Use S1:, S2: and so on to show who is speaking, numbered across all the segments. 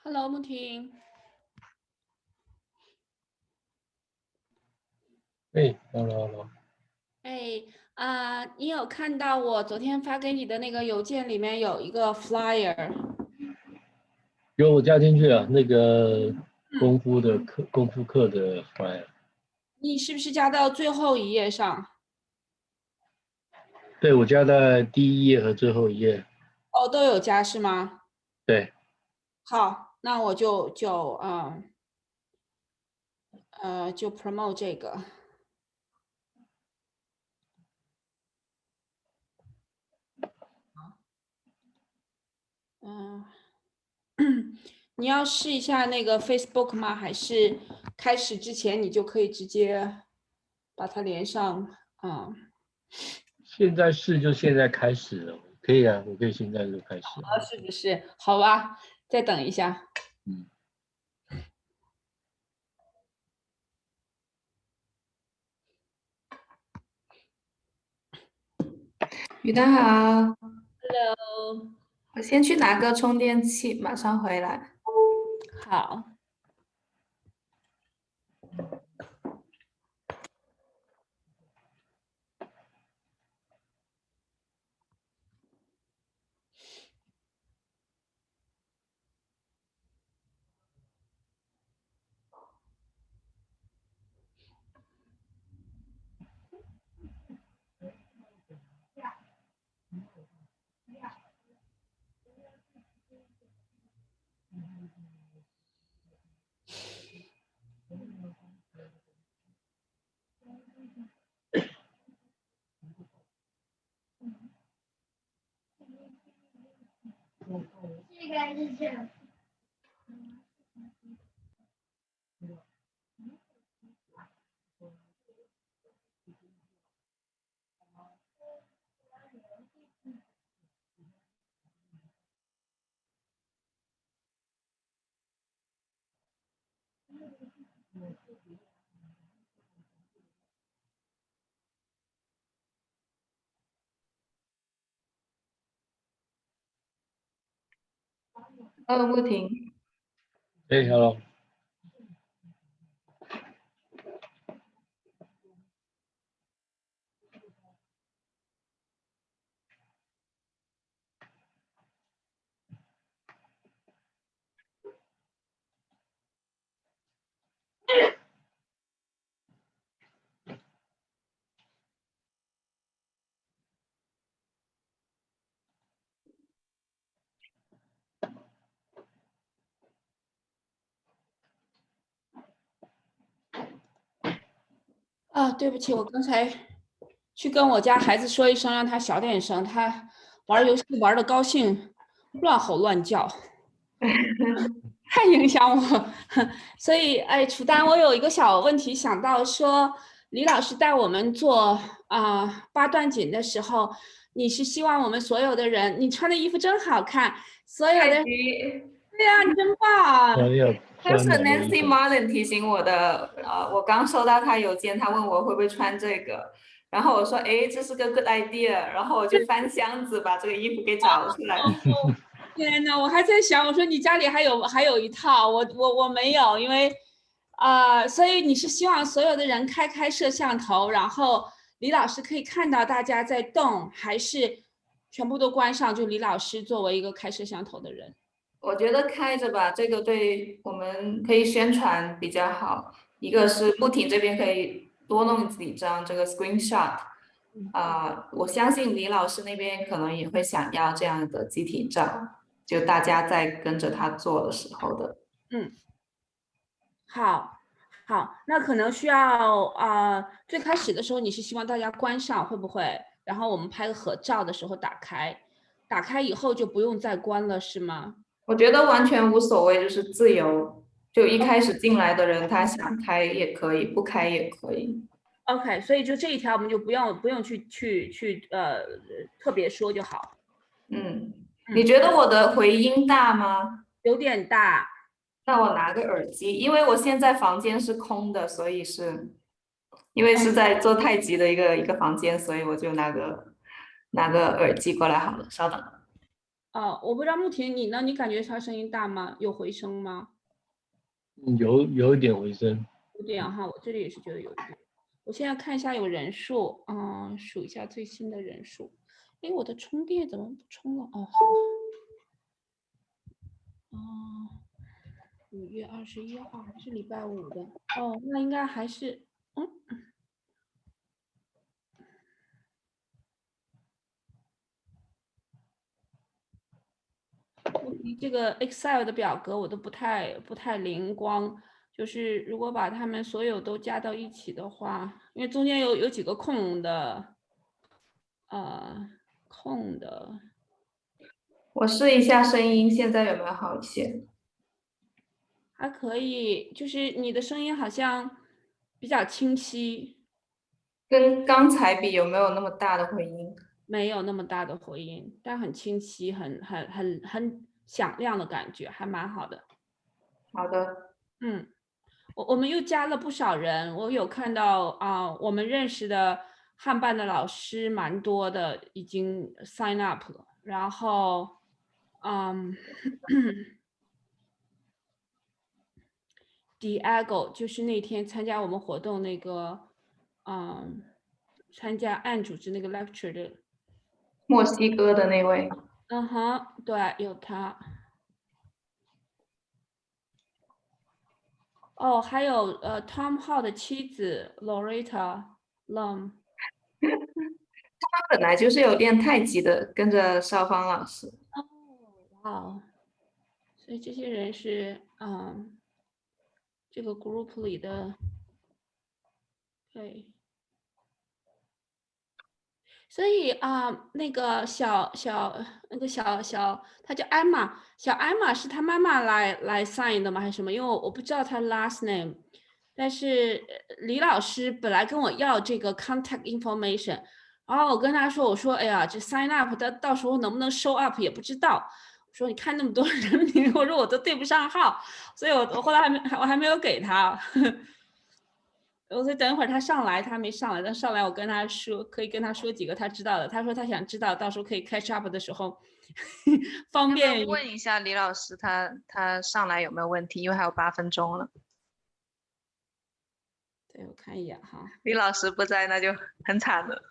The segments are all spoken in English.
S1: Hello，穆婷。
S2: 哎，hello。
S1: 你有看到我昨天发给你的那个邮件里面有一个 flyer？
S2: 有我加进去了那个功夫课的 file。
S1: 你是不是加到最后一页上？
S2: 对，我加在第一页和最后一页。
S1: 哦，都有加是吗？
S2: 对，
S1: 好，那我就 promote 这个。嗯，你要试一下那个 Facebook 吗？还是开始之前你就可以直接把它连上？
S2: 现在试就现在开始了，可以啊，我可以现在就开始。
S1: 是不是？好吧，再等一下。
S2: 嗯，
S3: 雨丹好，Hello，我先去拿个充电器，马上回来。
S1: 好。
S4: 这个是这样。
S3: 不停。
S2: 哎，hello。
S1: 啊，对不起，我刚才去跟我家孩子说一声，让他小点声，他玩游戏玩的高兴，乱吼乱叫，太影响我。所以，哎，楚丹，我有一个小问题想到说，李老师带我们做八段锦的时候，你是希望我们所有的人，你穿的衣服真好看，所有的，
S3: 太极
S1: 对呀，你真棒。
S2: 要
S3: 就是
S2: 穿哪个衣
S3: Nancy
S2: 服？
S3: Martin 提醒我的，我刚收到他邮件，他问我会不会穿这个，然后我说，哎，这是个 good idea，然后我就翻箱子把这个衣服给找出来。
S1: 天呐，我还在想，我说你家里还有一套，我没有，因为所以你是希望所有的人开摄像头，然后李老师可以看到大家在动，还是全部都关上？就李老师作为一个开摄像头的人。
S3: 我觉得开着吧，这个对我们可以宣传比较好。一个是木挺这边可以多弄几张这个 screenshot，我相信李老师那边可能也会想要这样的集体照，就大家在跟着他做的时候的。
S1: 嗯，好，好，那可能需要最开始的时候你是希望大家关上，会不会？然后我们拍个合照的时候打开，打开以后就不用再关了，是吗？
S3: 我觉得完全无所谓，就是自由。就一开始进来的人，他想开也可以，不开也可以。
S1: OK，所以就这一条我们就不用去特别说就好。
S3: 嗯，你觉得我的回音大吗？
S1: 有点大。
S3: 那我拿个耳机，因为我现在房间是空的，所以因为是在做太极的一个房间，所以我就拿个耳机过来好了。稍等。
S1: 我不知道穆婷你呢？你感觉它声音大吗？有回声吗？
S2: 有一点回声。
S1: 有点哈，我这里也是觉得有一点。我现在看一下有人数，数一下最新的人数。哎，我的充电怎么不充了？哦，好。5月21号还是礼拜五的。哦，那应该还是，这个 Excel 的表格我都不太灵光，就是如果把它们所有都加到一起的话，因为中间有几个空的，空的。
S3: 我试一下声音，现在有没有好一些？
S1: 还可以，就是你的声音好像比较清晰，
S3: 跟刚才比有没有那么大的回音？
S1: 没有那么大的回音，但很清晰，很响亮的感觉，还蛮好的。
S3: 好的。
S1: 我们又加了不少人，我有看到我们认识的汉办的老师蛮多的，已经 sign up 了。然后Diego 就是那天参加我们活动那个，参加按组织那个 lecture 的，
S3: 墨西哥的那位。
S1: 嗯哼，对，有他。哦，还有Tom Hall 的妻子 Loretta Lum。
S3: 他本来就是有练太极的，跟着少芳老师。
S1: 哦，哇哦，所以这些人是这个 group 里的，对。所以那个她叫艾玛，小艾玛是她妈妈来 sign 的吗？还是什么？因为我不知道她 last name，但是李老师本来跟我要这个 contact information，然后我跟他说，我说哎呀，这 sign up 到时候能不能 show up 也不知道。我说你看那么多人名，我说我都对不上号，所以我后来还没有给他。我说等一会儿他上来，他没上来，但上来我跟他说，可以跟他说几个他知道的。他说他想知道，到时候可以 catch up 的时候方便。
S4: 问一下李老师他上来有没有问题？因为还有8分钟了。
S1: 对，我看一眼哈。
S4: 李老师不在，那就很惨了。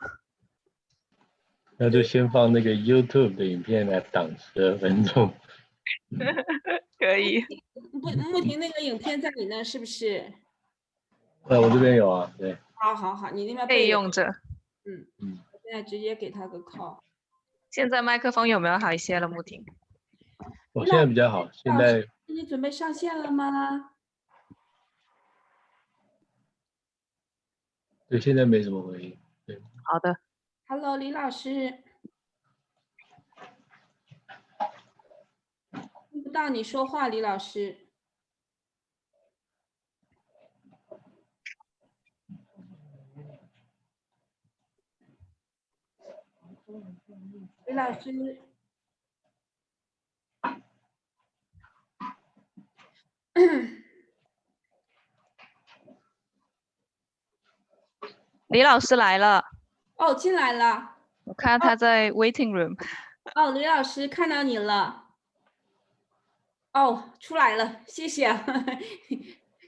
S2: 那就先放那个 YouTube 的影片来挡12分钟。
S4: 可以。
S1: 穆婷那个影片在你那是不是？
S2: 我这边有啊，对。
S1: 好，你那边
S4: 备用着。
S1: 我现在直接给他个 call。
S4: 现在麦克风有没有好一些了，穆婷？
S2: 我现在比较好，现在。
S1: 你准备上线了吗？
S2: 对，现在没什么回应。对，
S4: 好的，
S1: Hello，李老师，听不到你说话，李老师。李老师，
S4: 李老师来了，
S1: 哦，进来了。
S4: 我看到他在 waiting room。
S1: 哦，李老师看到你了。哦，出来了，谢谢啊，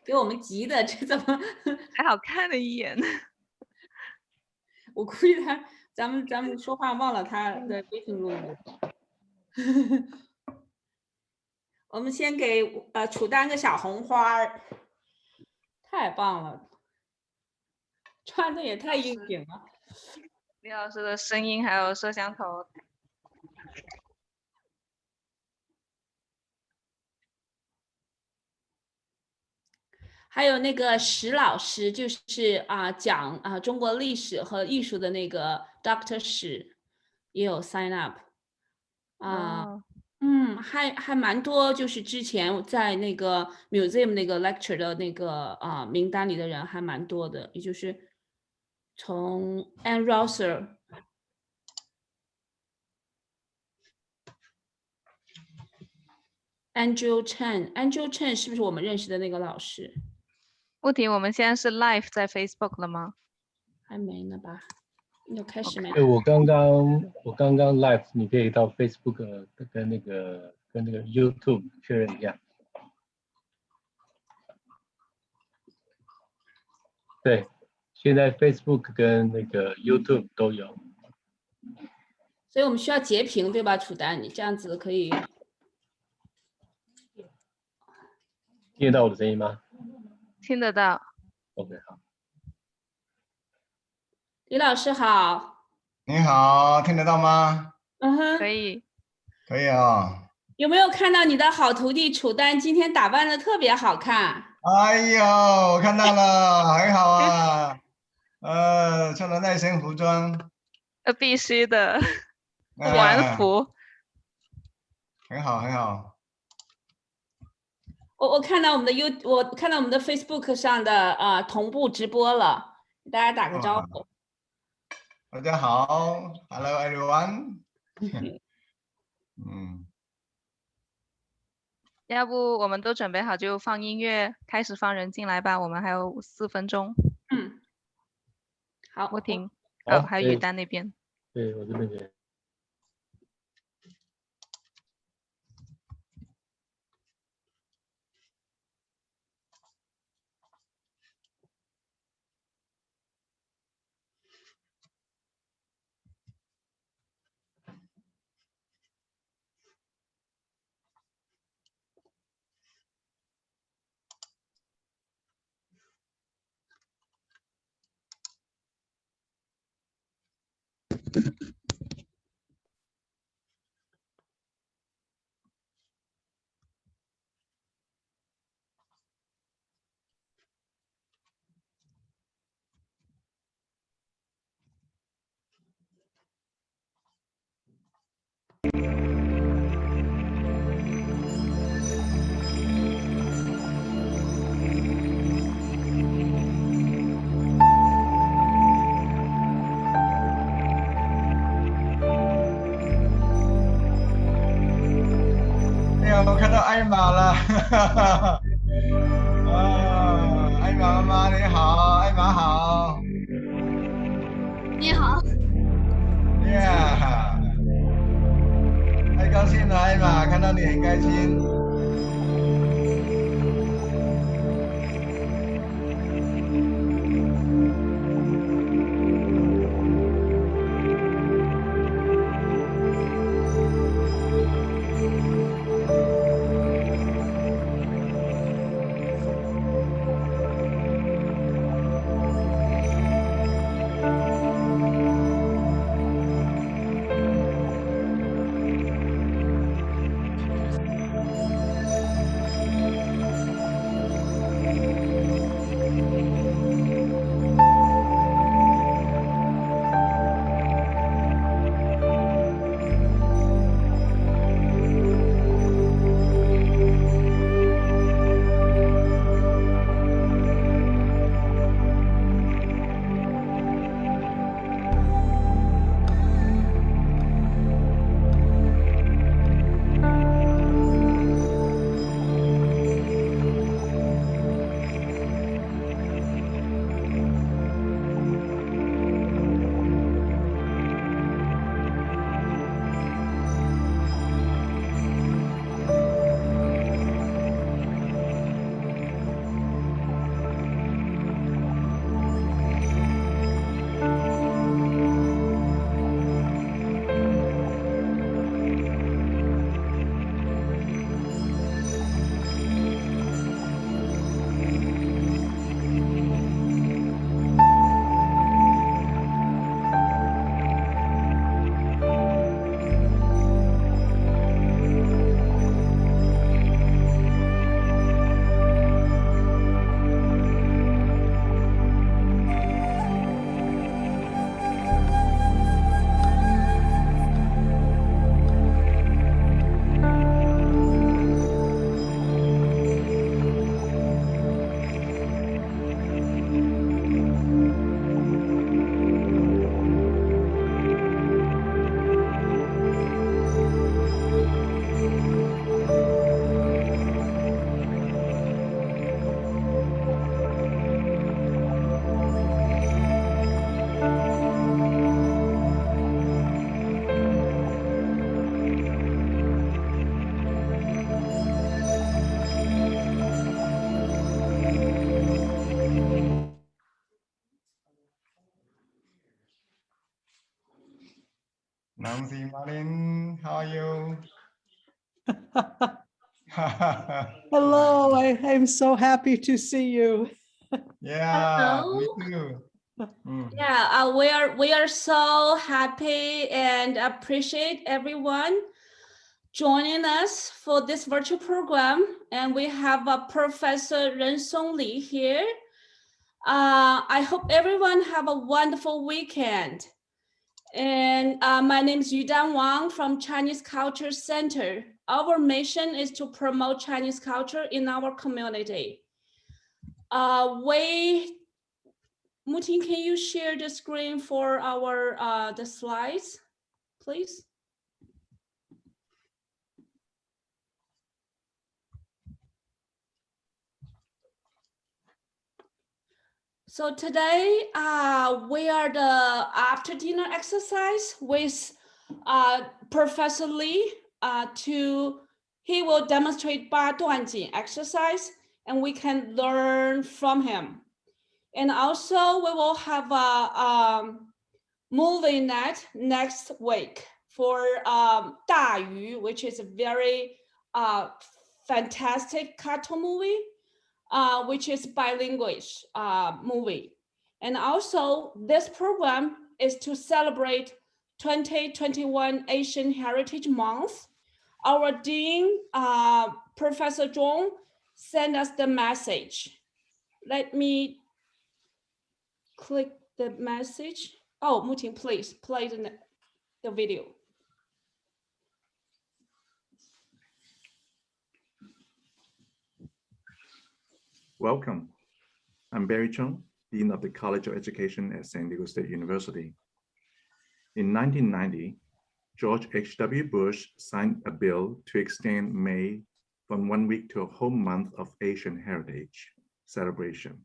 S1: 给我们急的，这怎么？
S4: 还好看了一眼。
S1: 我估计咱们说话忘了他的 waiting room。我们先给楚丹个小红花儿，太棒了，穿的也太应景了。
S4: 李老师的声音还有摄像头。
S1: 还有那个石老师，就是讲中国历史和艺术的那个 Dr. 史，也有 sign up。还蛮多，就是之前在那个 museum 那个 lecture 的那个名单里的人还蛮多的，也就是从 Ann Rosser、Angel Chen，Angel Chen 是不是我们认识的那个老师？
S4: 不停，我们现在是 live 在 Facebook 了吗？
S1: 还没呢吧？有开始没？
S2: 对，我刚刚 live， 你可以到 Facebook 跟那个 YouTube 确认一下。对，现在 Facebook 跟那个 YouTube 都有。
S1: 所以我们需要截屏，对吧，楚丹？你这样子可以
S2: 听得到我的声音吗
S4: 听得到。
S2: ？OK， 好。
S1: 李老师好。
S5: 你好，听得到吗？
S1: 嗯哼，
S4: 可以。
S5: 可以啊。
S1: 有没有看到你的好徒弟楚丹今天打扮的特别好看？
S5: 哎呦，我看到了，很好啊。穿了耐身服装。
S4: 必须的，
S5: 呃
S4: 玩服。
S5: 很好，很好。
S1: 我看到我们的我看到我们的 Facebook 上的同步直播了，给大家打个招呼。
S5: 大家好 ，Hello everyone 。
S4: 要不我们都准备好就放音乐，开始放人进来吧。我们还有4分钟。
S1: 好，
S4: 不停。
S2: 好，
S4: 还有雨丹那边。
S2: 对，我这边也。
S5: 我看到艾玛了，艾玛妈妈你好，艾玛好。
S6: 你好。
S5: 太高兴了，艾玛，看到你很开心。Namsi Marlin, how are you?
S7: Hello, I'm so happy to see you.
S5: Yeah, me
S1: Hello.
S5: too. Mm.
S1: Yeah, we are so happy and appreciate everyone joining us for this virtual program. And we have Professor Rensong Li here. I hope everyone have a wonderful weekend. And my name is Yudan Wang from Chinese Culture Center. Our mission is to promote Chinese culture in our community. Muting, can you share the screen for our the slides, please? So today we are the after dinner exercise with Professor Li. He will demonstrate 八段锦 exercise, and we can learn from him. And also we will have a movie night next week for 大鱼, which is a very fantastic cartoon movie. Which is bilingual movie. And also this program is to celebrate 2021 Asian Heritage Month. Our Dean, Professor Zhong, sent us the message. Let me click the message. Oh, Muting, please play the video.
S8: Welcome. I'm Barry Chung, Dean of the College of Education at San Diego State University. In 1990, George H.W. Bush signed a bill to extend May from 1 week to a whole month of Asian Heritage celebration.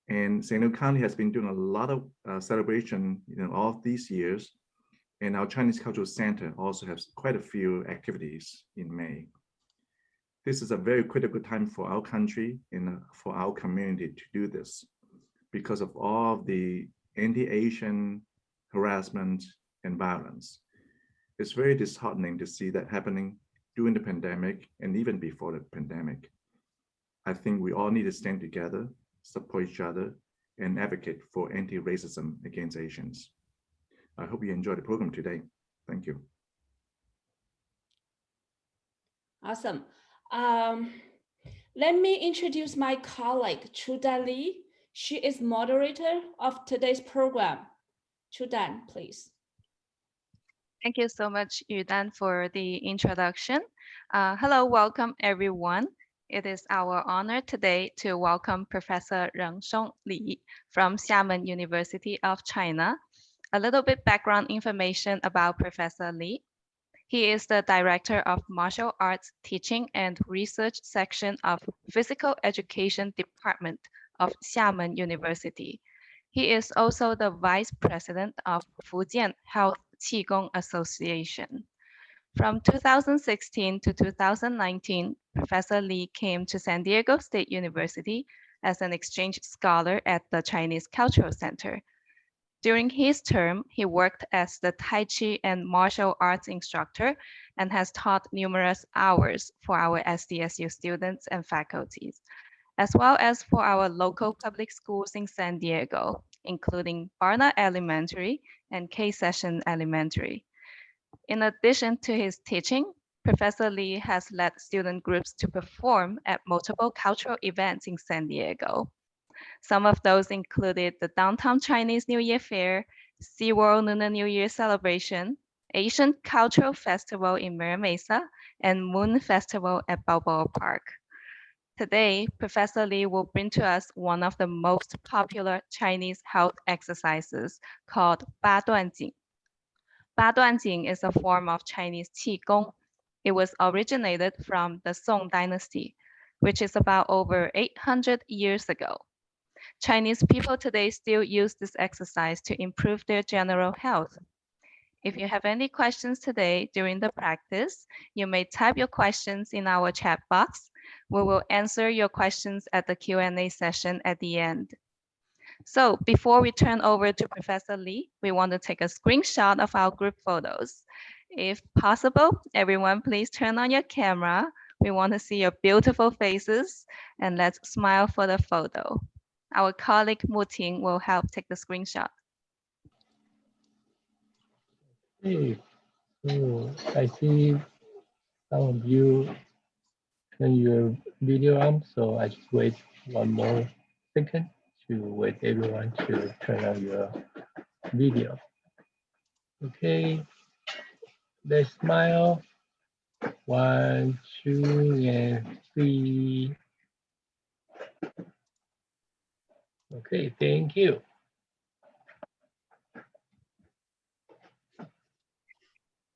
S8: And San Diego County has been doing a lot of celebration all of these years. And our Chinese Cultural Center also has quite a few activities in May. This is a very critical time for our country and for our community to do this because of all of the anti-Asian harassment and violence. It's very disheartening to see that happening during the pandemic and even before the pandemic. I think we all need to stand together, support each other, and advocate for anti-racism against Asians. I hope you enjoy the program today. Thank you.
S1: Awesome. Let me introduce my colleague, Chudan Li. She is moderator of today's program. Chudan, please.
S4: Thank you so much, Yudan, for the introduction. Hello, welcome everyone. It is our honor today to welcome Professor Rensong Li from Xiamen University of China. A little bit background information about Professor Li. He is the Director of Martial Arts Teaching and Research Section of Physical Education Department of Xiamen University. He is also the Vice President of Fujian Health Qigong Association. From 2016 to 2019, Professor Li came to San Diego State University as an exchange scholar at the Chinese Cultural Center. During his term, he worked as the Tai Chi and martial arts instructor and has taught numerous hours for our SDSU students and faculties, as well as for our local public schools in San Diego, including Barnard Elementary and K-Session Elementary. In addition to his teaching, Professor Li has led student groups to perform at multiple cultural events in San Diego. Some of those included the Downtown Chinese New Year Fair, SeaWorld Lunar New Year Celebration, Asian Cultural Festival in Mira Mesa, and Moon Festival at Balboa Park. Today, Professor Li will bring to us one of the most popular Chinese health exercises called 八段锦. 八段锦 is a form of Chinese Qigong. It was originated from the Song Dynasty, which is about over 800 years ago. Chinese people today still use this exercise to improve their general health. If you have any questions today during the practice, you may type your questions in our chat box. We will answer your questions at the Q&A session at the end. So before we turn over to Professor Lee, we want to take a screenshot of our group photos. If possible, everyone please turn on your camera. We want to see your beautiful faces and let's smile for the photo. Our colleague Mu Ting will help take the screenshot.
S2: Hey, so I see some of you turn your video on, so I just wait one more second to wait everyone to turn on your video. Okay, let's smile. 1, 2, and 3. Okay, thank you.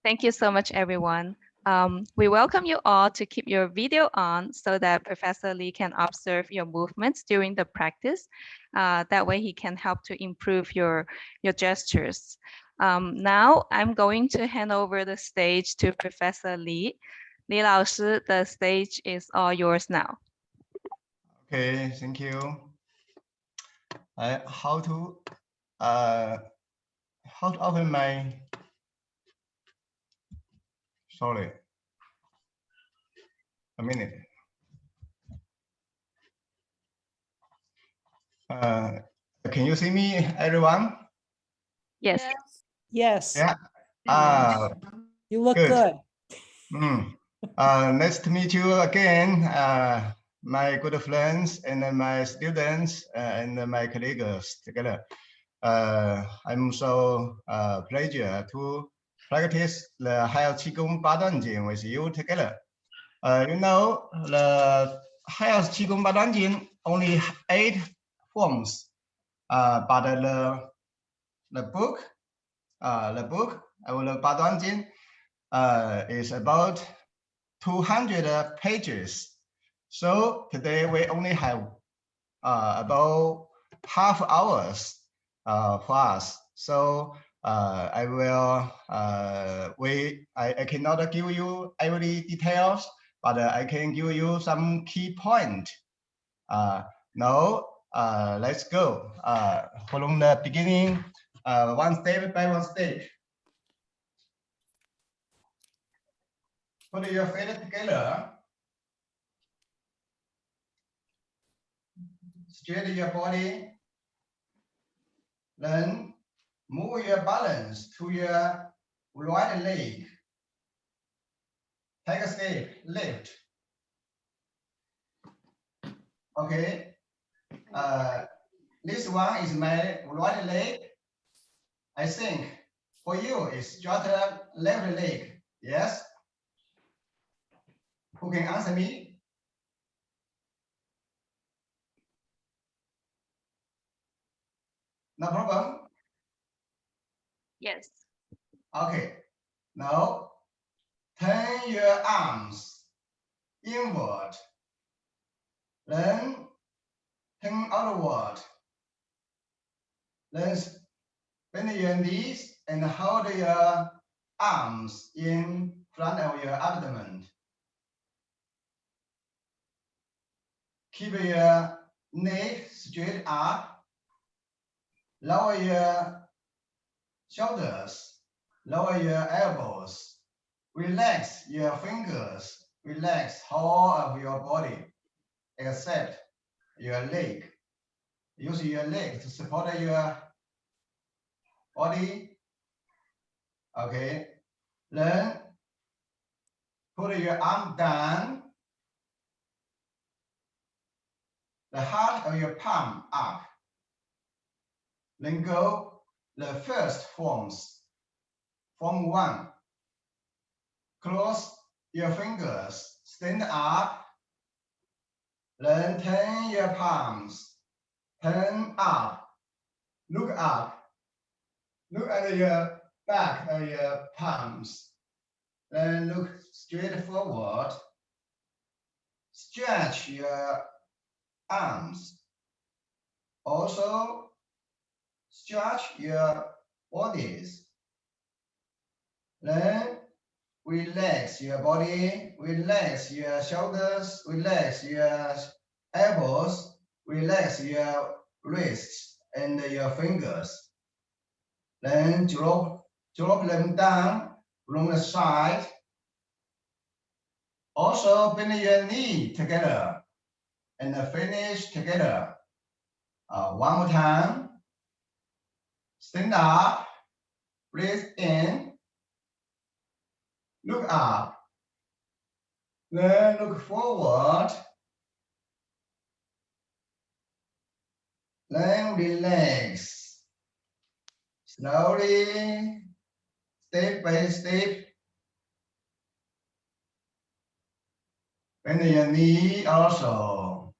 S4: Thank you so much, everyone. We welcome you all to keep your video on so that Professor Lee can observe your movements during the practice. That way he can help to improve your gestures. Now I'm going to hand over the stage to Professor Lee. Li 老师, the stage is all yours now.
S5: Okay, thank you. How to open my, sorry, a minute. Can you see me, everyone?
S4: Yes.
S7: Yes,
S5: Yeah.
S7: you look
S5: good.
S7: good.
S5: Nice to meet you again, my good friends and my students and my colleagues together. I'm so pleasure to practice the Heil Qigong 八段锦 with you together. You know, the Heil Qigong 八段锦 only 8 forms, but the book of the 八段锦 is about 200 pages. So today we only have about half hours for us. So I will I cannot give you every details, but I can give you some key point. Now let's go from the beginning, one step by one step. Put your feet together. Straighten your body. Then move your balance to your right leg. Take a step, lift. Okay. This one is my right leg. I think for you it's just left leg. Yes. Who can answer me? No problem.
S4: Yes.
S5: Okay. Now turn your arms inward. Then turn outward. Then bend your knees and hold your arms in front of your abdomen. Keep your neck straight up. Lower your shoulders. Lower your elbows. Relax your fingers. Relax whole of your body, except your leg. Use your leg to support your body. Okay. Then put your arm down. The heart of your palm up. Then go the first forms. Form 1. Close your fingers. Stand up. Then turn your palms. Turn up. Look up. Look at your back of your palms. Then look straight forward. Stretch your arms. Also, stretch your bodies. Then relax your body, relax your shoulders, relax your elbows, relax your wrists and your fingers. Then drop them down along the side. Also bend your knee together and finish together. One more time. Stand up, breathe in, look up, then look forward, then relax. Slowly, step by step. Bend your knee also.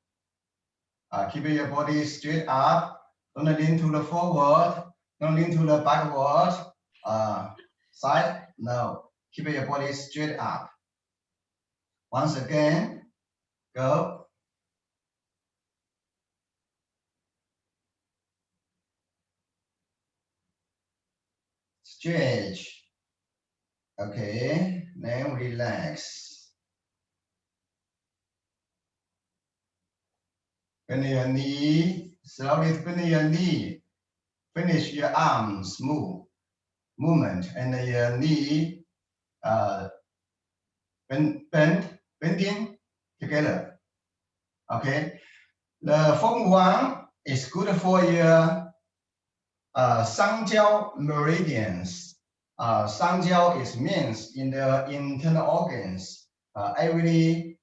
S5: Keep your body straight up. Don't lean to the forward. Don't lean to the backward. Side. No. Keep your body straight up. Once again. Go. Stretch. Okay. Then relax. Bend your knee. Slowly bend your knee. Finish your arms movement and your knee bending together. Okay. The form 1 is good for your 上焦 meridians. 上焦 is means in the internal organs. The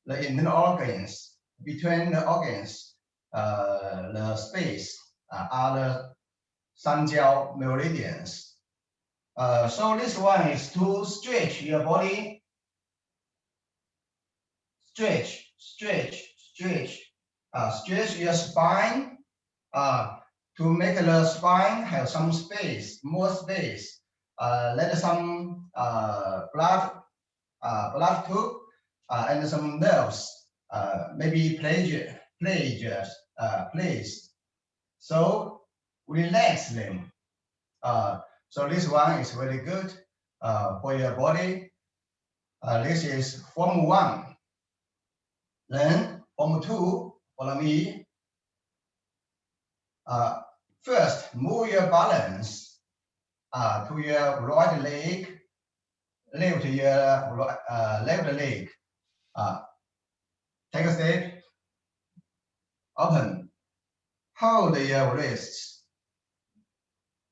S5: internal organs, between the organs, the space are the 上焦 meridians. So this one is to stretch your body. Stretch. Stretch your spine to make the spine have some space, more space. Let some blood tube and some nerves maybe place. So relax them. So this one is very good for your body. This is form 1. Then form 2, follow me. First, move your balance to your right leg. Lift your left leg. Take a step. Open. Hold your wrists.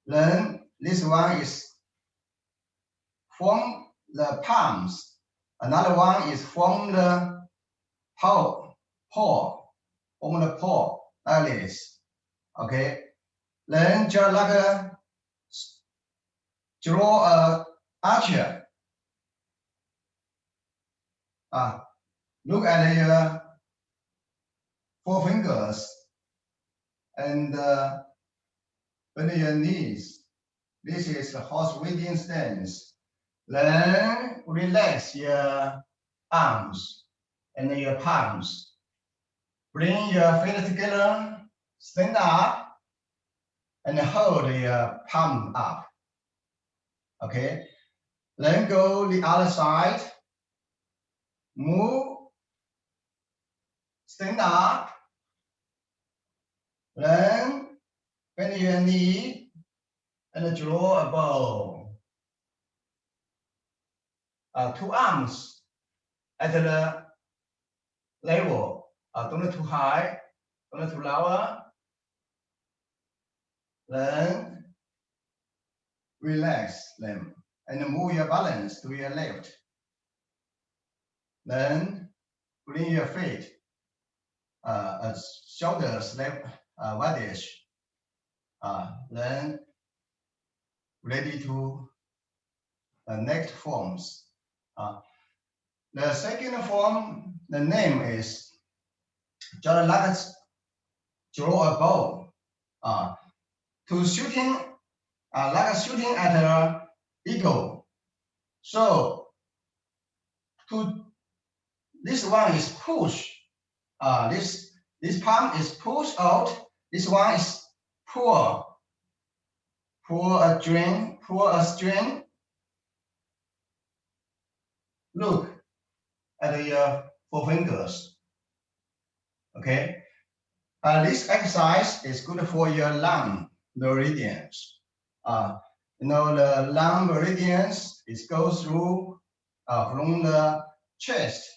S5: Then this one is form the palms. Another one is form the paw. Form the paw like this. Okay. Then just like draw a archer. Look at your 4 fingers and bend your knees. This is the horse riding stance. Then relax your arms and your palms. Bring your feet together, stand up, and hold your palm up. Okay. Then go the other side. Move, stand up, then bend your knee and draw a bow. 2 arms at the level. Don't too high, don't too lower. Then relax them and move your balance to your left. Then bring your feet shoulders left wideish. Then ready to the next forms. The second form, the name is just like draw a bow. To shooting like shooting at an eagle. So this one is push. This palm is push out. This one is pull. Pull a string. Look at your 4 fingers. Okay. This exercise is good for your lung meridians. You know, the lung meridians is go through from the chest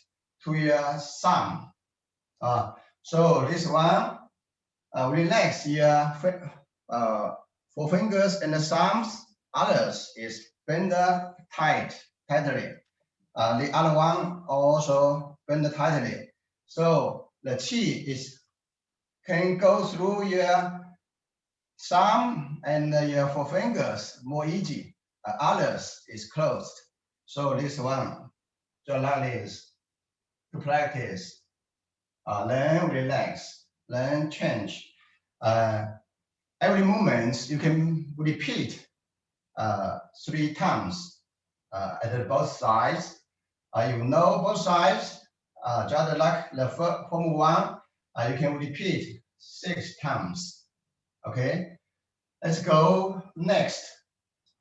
S5: to your thumb. So this one relax your forefingers and the thumbs. Others is bend tightly. The other one also bend tightly. So the chi is can go through your thumb and your forefingers more easy. Others is closed. So this one, just like this, to practice. Then relax, then change. Every moment you can repeat 3 times at both sides. You know both sides, just like the form 1, you can repeat 6 times. Okay, let's go next.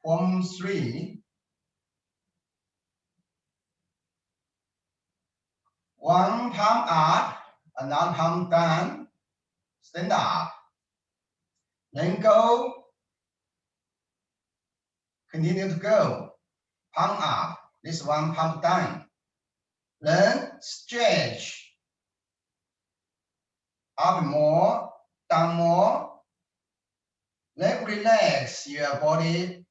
S5: Form 3. 1 palm up, another palm down, stand up. Then go, continue to go. Palm up, this one palm down. Then stretch. Up more, down more. Then relax your body.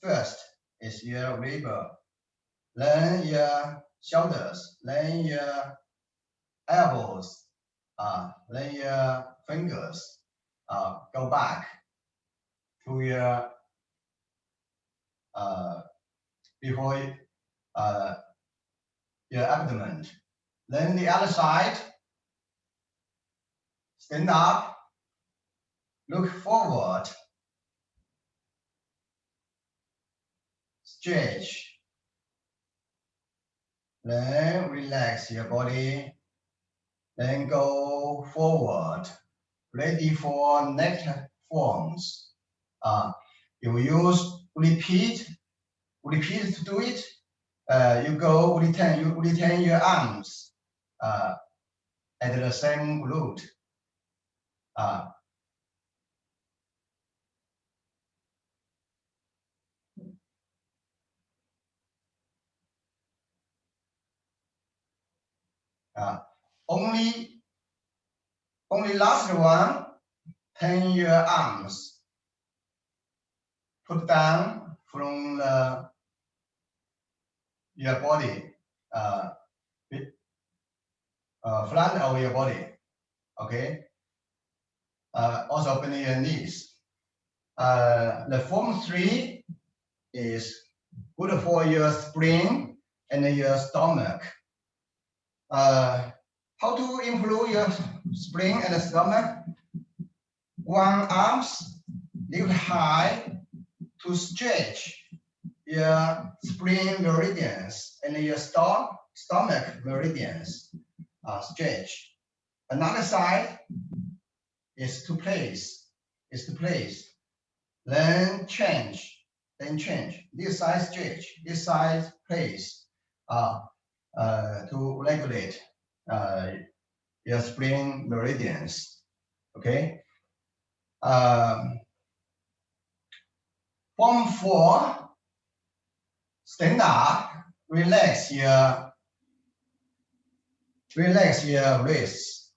S5: First is your ribs, then your shoulders, then your elbows, then your fingers. Go back to your before your abdomen. Then the other side. Stand up. Look forward. Stretch. Then relax your body. Then go forward. Ready for next forms. You use repeat to do it. You go return your arms at the same route. Only last one, turn your arms. Put down from your body, front of your body. Okay. Also bend your knees. The form 3 is good for your spleen and your stomach. How to improve your spleen and stomach? One arms lift high to stretch your spleen meridians and your stomach meridians. Stretch. Another side is to place. Then change. This side stretch. This side place. To regulate your spleen meridians. Okay. Form 4. Stand up. Relax your wrists.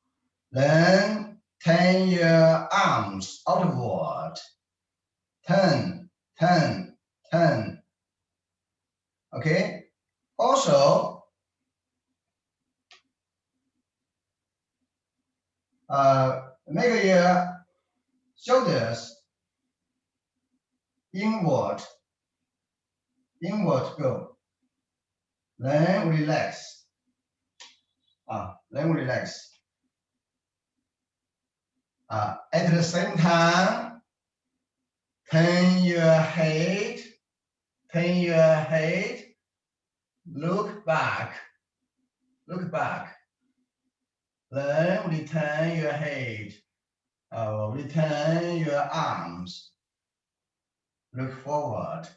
S5: Then turn your arms outward. Turn. Okay. Also, make your shoulders inward go. Then relax. At the same time, turn your head. Look back. Then return your head. Return your arms. Look forward.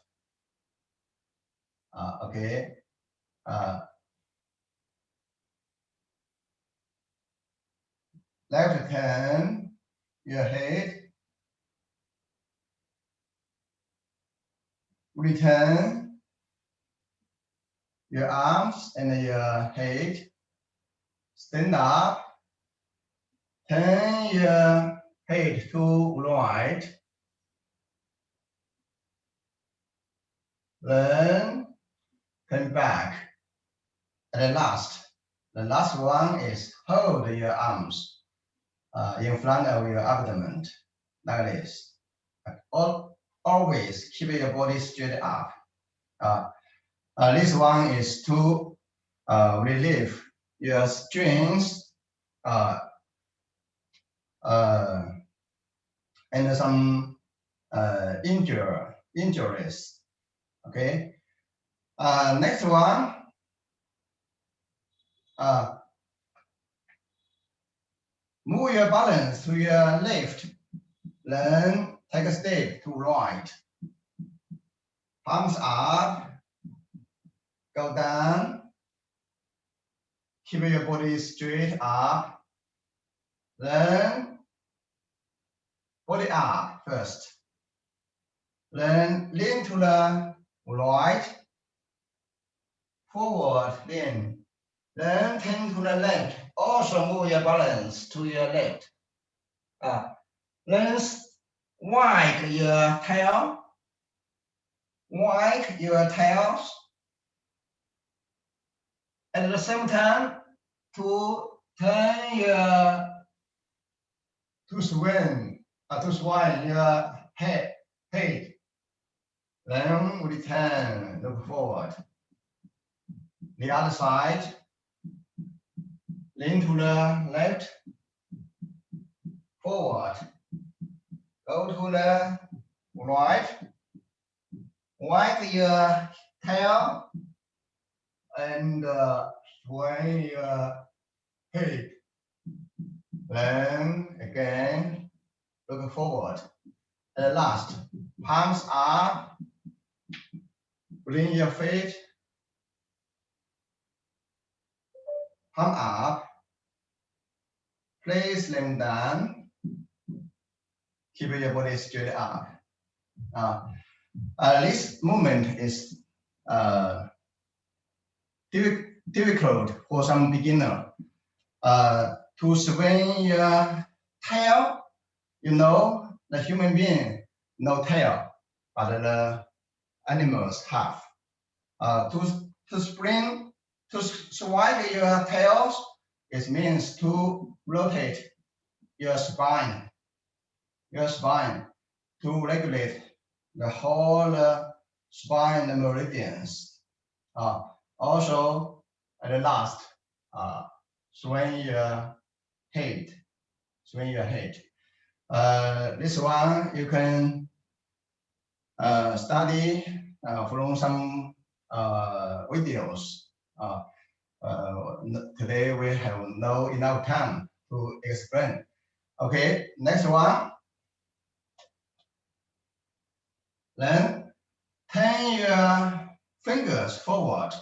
S5: Okay. left turn your head, return your arms and your head, stand up, turn your head to right, then turn back. And the last one is hold your arms in front of your abdomen, like this. Always keep your body straight up. This one is to relieve your strains and some injuries. Okay. Next one. Move your balance to your left, then take a step to right. Palms up, go down. Keep your body straight up. Then body up first. Then lean to the right, forward lean. Then turn to the left. Also move your balance to your left. Then wag your tail. Wag your tails. At the same time, to turn your to swing your head. Then return, look forward. The other side, lean to the left, forward. Go to the right, wag your tail, and swing your head. Then again, look forward. And last, palms up, bring your feet, palm up, place them down, keep your body straight up. This movement is difficult for some beginner. To swing your tail, you know, the human being no tail, but the animals have. To swing your tails, it means to rotate your spine to regulate the whole spine meridians. Also, at the last, swing your head. This one you can study from some videos. Today we have no enough time to explain. Okay, next one. Then turn your fingers forward.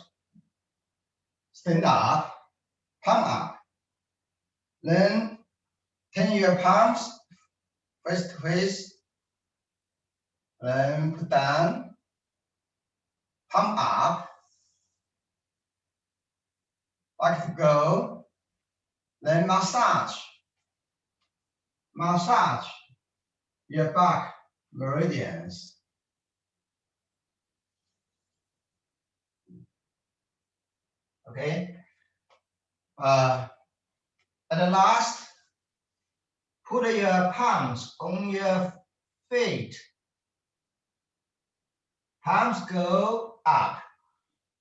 S5: Stand up, palm up. Then turn your palms face to face. Then put down, palm up. Back to go. Then massage your back meridians. Okay. At the last, put your palms on your feet. Palms go up,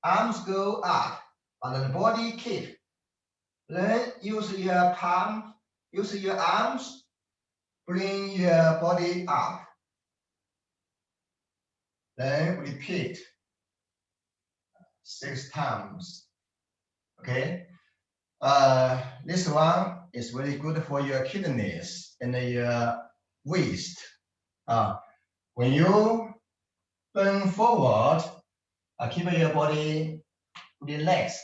S5: arms go up, but the body keep. Then use your arms, bring your body up. Then repeat 6 times. Okay. This one is really good for your kidneys and your waist. When you bend forward, keep your body relaxed.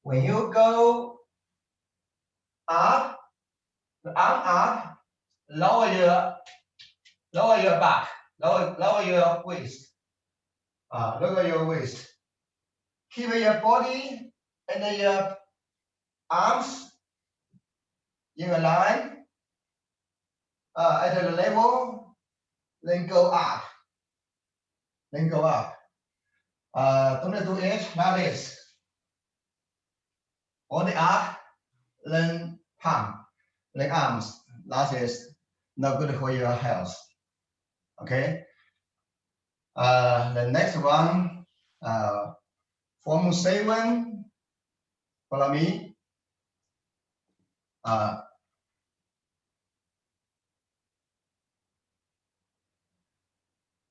S5: When you go up, the arm up, lower your back, lower your waist, lower your waist. Keep your body and your arms in a line at the level, then go up, then go up. Don't do it like this. Body up, then palm, then arms. That is not good for your health. Okay. The next one, form 7. Follow me.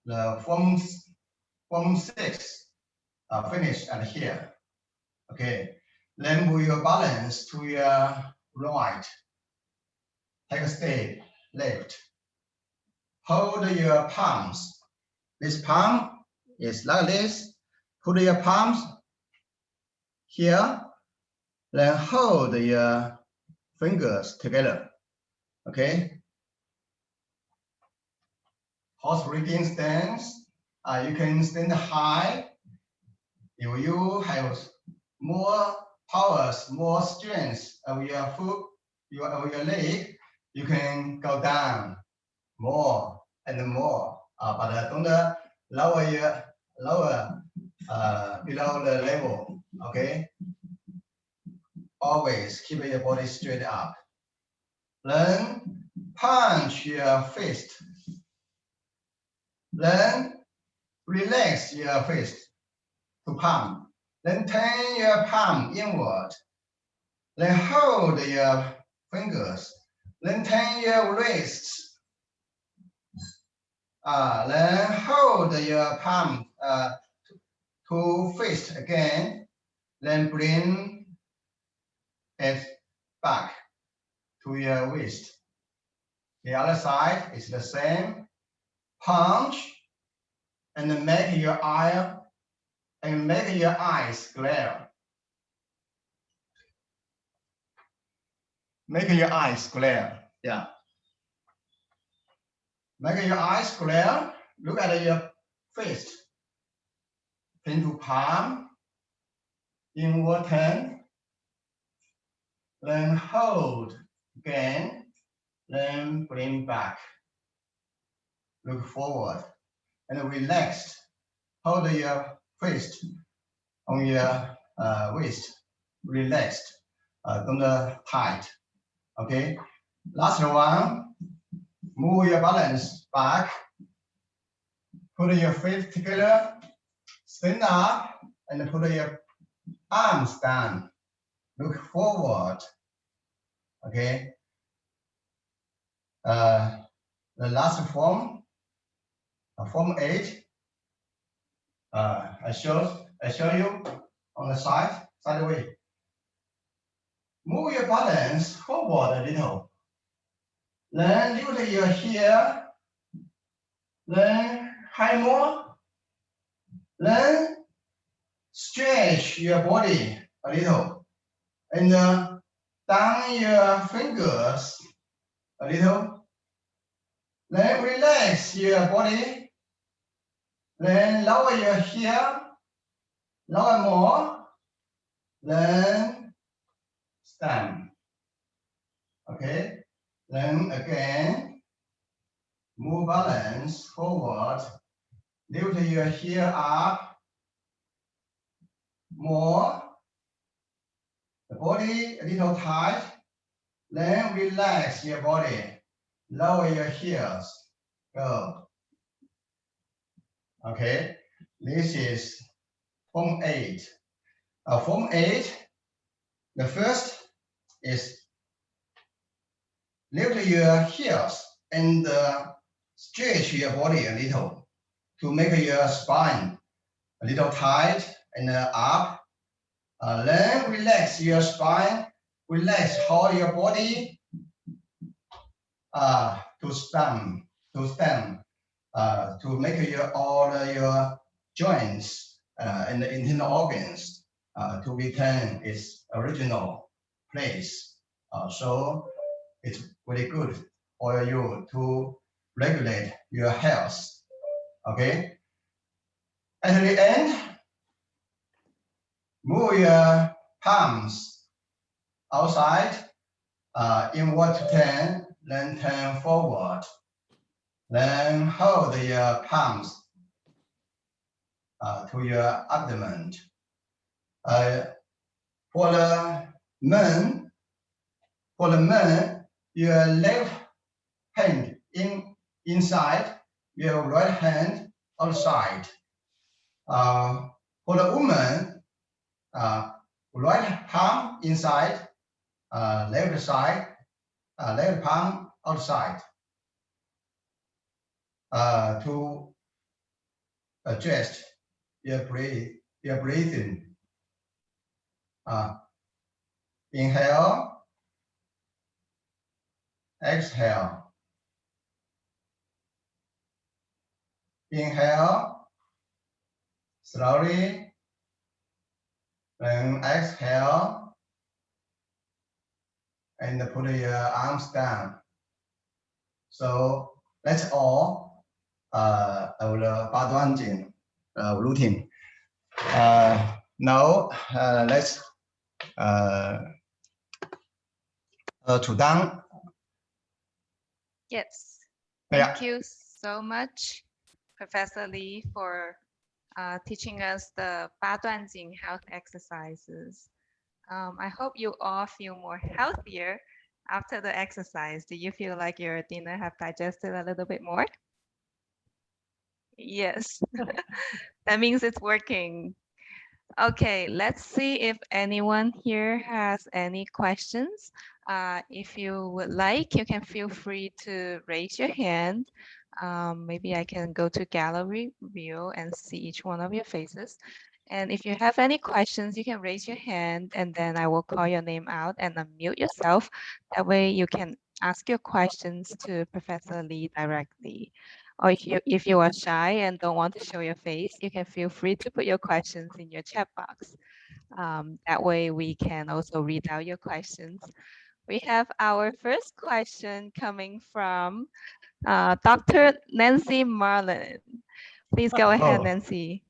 S5: The form 6 finish at here. Okay. Then move your balance to your right. Take a step left. Hold your palms. This palm is like this. Put your palms here. Then hold your fingers together. Okay. Horse breathing stance. You can stand high. If you have more powers, more strength of your foot, of your leg, you can go down more and more. But don't lower below the level. Okay. Always keep your body straight up. Then punch your fist. Then relax your fist to palm. Then turn your palm inward. Then hold your fingers. Then turn your wrists. Then hold your palm to fist again. Then bring it back to your wrist. The other side is the same. Punch and then make your eyes glare. Make your eyes glare. Yeah. Make your eyes glare. Look at your fist. Turn to palm. Inward turn. Then hold again. Then bring back. Look forward and relaxed. Hold your fist on your waist. Relaxed. Don't tight. Okay. Last one. Move your balance back. Put your feet together. Stand up and put your arms down. Look forward. Okay. The last form, form 8. I show you on the sideway. Move your balance forward a little. Then lift your heel. Then high more. Then stretch your body a little. And down your fingers a little. Then relax your body. Then lower your heel. Lower more. Then stand. Okay. Then again, move balance forward. Lift your heel up. More. The body a little tight. Then relax your body. Lower your heels. Go. Okay. This is form 8. Form 8. The first is lift your heels and stretch your body a little to make your spine a little tight and up. Then relax your spine. Relax all your body to stand, to make all your joints and the internal organs to return its original place. So it's very good for you to regulate your health. Okay. At the end, move your palms outside, inward to turn, then turn forward. Then hold your palms to your abdomen. For the men, your left hand inside, your right hand outside. For the woman, right palm inside, left side, left palm outside. To adjust your breathing. Inhale, exhale. Inhale, slowly, then exhale, and put your arms down. So that's all our 八段锦 routine. Now let's 处当.
S4: Yes.
S5: Yeah.
S4: Thank you so much, Professor Lee, for teaching us the 八段锦 health exercises. I hope you all feel more healthier after the exercise. Do you feel like your dinner have digested a little bit more? Yes, that means it's working. Okay, let's see if anyone here has any questions. If you would like, you can feel free to raise your hand. Maybe I can go to gallery view and see each one of your faces. And if you have any questions, you can raise your hand and then I will call your name out and unmute yourself. That way you can ask your questions to Professor Lee directly. Or if you are shy and don't want to show your face, you can feel free to put your questions in your chat box. That way we can also read out your questions. We have our first question coming from Dr. Nancy Marlin. Please go ahead, Nancy.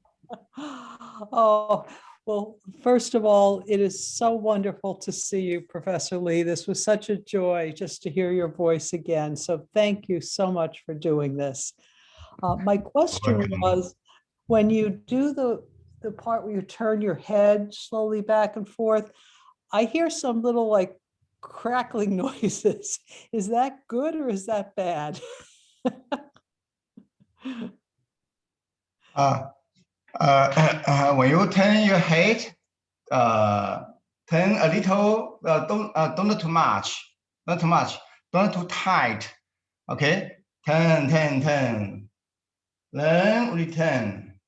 S7: Oh, well, first of all, it is so wonderful to see you, Professor Lee. This was such a joy just to hear your voice again. So thank you so much for doing this. My question was, when you do the part where you turn your head slowly back and forth, I hear some little like crackling noises. Is that good or is that bad?
S5: When you turn your head, turn a little, don't too much, not too much, don't too tight. Okay, turn, then return.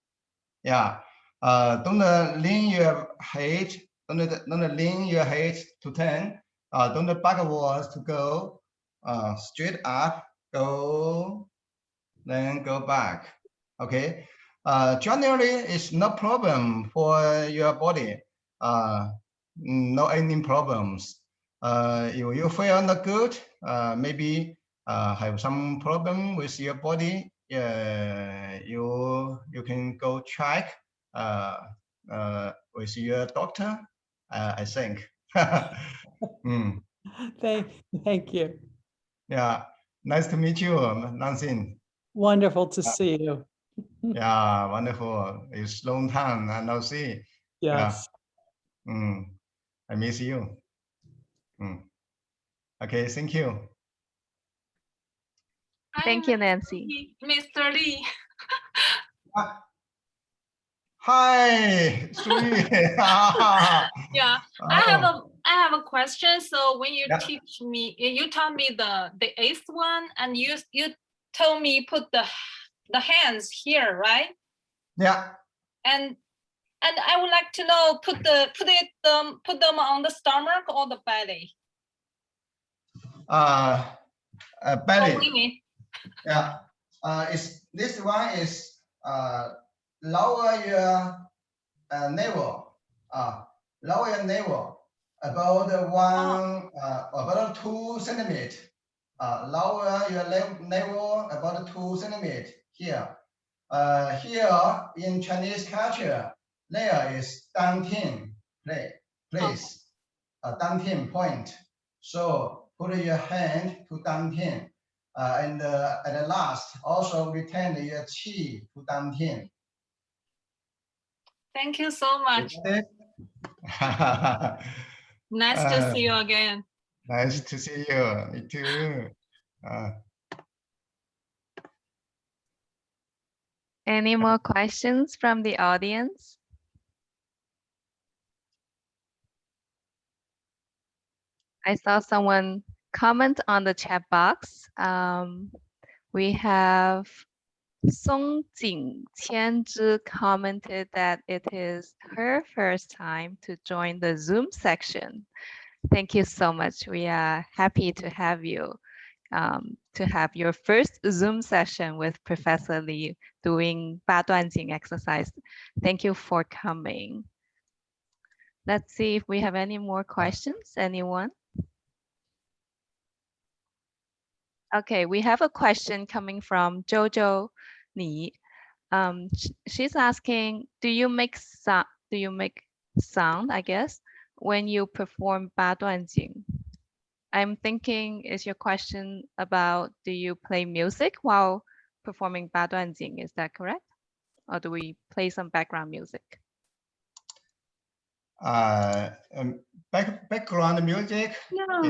S5: Yeah, don't lean your head, don't lean your head to turn. Don't backwards to go. Straight up, go, then go back. Okay. Generally, it's no problem for your body. No any problems. You feel not good, maybe have some problem with your body. You can go check with your doctor. I think.
S7: Thank you.
S5: Yeah, nice to meet you, Nancy.
S7: Wonderful to see you.
S5: Yeah, wonderful. It's long time and no see.
S7: Yes.
S5: Yeah. I miss you. Okay, thank you.
S4: Thank you, Nancy.
S6: Mr. Lee.
S5: Hi, sweet.
S6: Yeah, I have a question. So when you teach me, you taught me the eighth one, and you told me put the hands here, right?
S5: Yeah.
S6: And I would like to know, put them on the stomach or the belly?
S5: Belly. Yeah. This one is lower your navel. Lower your navel. about about 2 centimeters. Lower your level about 2 centimeters here. Here in Chinese culture, there is dantian place, a dantian point. So put your hand to dantian, and at the last also return your qi to dantian.
S6: Thank you so much. Nice to see you again.
S5: Nice to see you. Me too.
S4: Any more questions from the audience? I saw someone comment on the chat box. We have Song Jing Qianzhi commented that it is her first time to join the Zoom section. Thank you so much. We are happy to have you, to have your first Zoom session with Professor Li doing 八段锦 exercise. Thank you for coming. Let's see if we have any more questions. Anyone? Okay, we have a question coming from Jojo Ni. She's asking, do you make sound, I guess, when you perform 八段锦? I'm thinking, is your question about, do you play music while performing 八段锦? Is that correct? Or do we play some background music?
S5: Background music?
S9: No,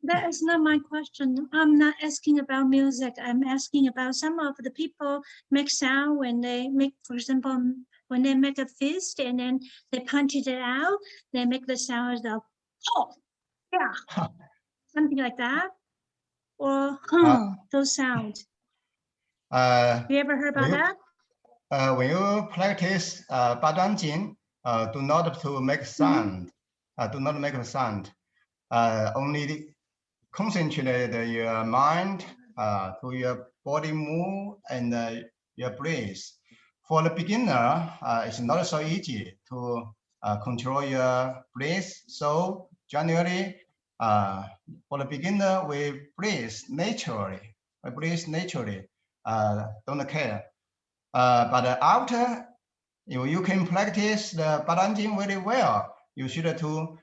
S9: that is not my question. I'm not asking about music. I'm asking about some of the people make sound when they make, for example, when they make a fist and then they punch it out, they make the sound of, oh, yeah, something like that. Or those sounds. You ever heard about that?
S5: When you practice 八段锦, do not to make sound. Do not make a sound. Only concentrate your mind to your body move and your breath. For the beginner, it's not so easy to control your breath. So generally, for the beginner, we breathe naturally. Don't care. But after you can practice the 八段锦 very well, you should to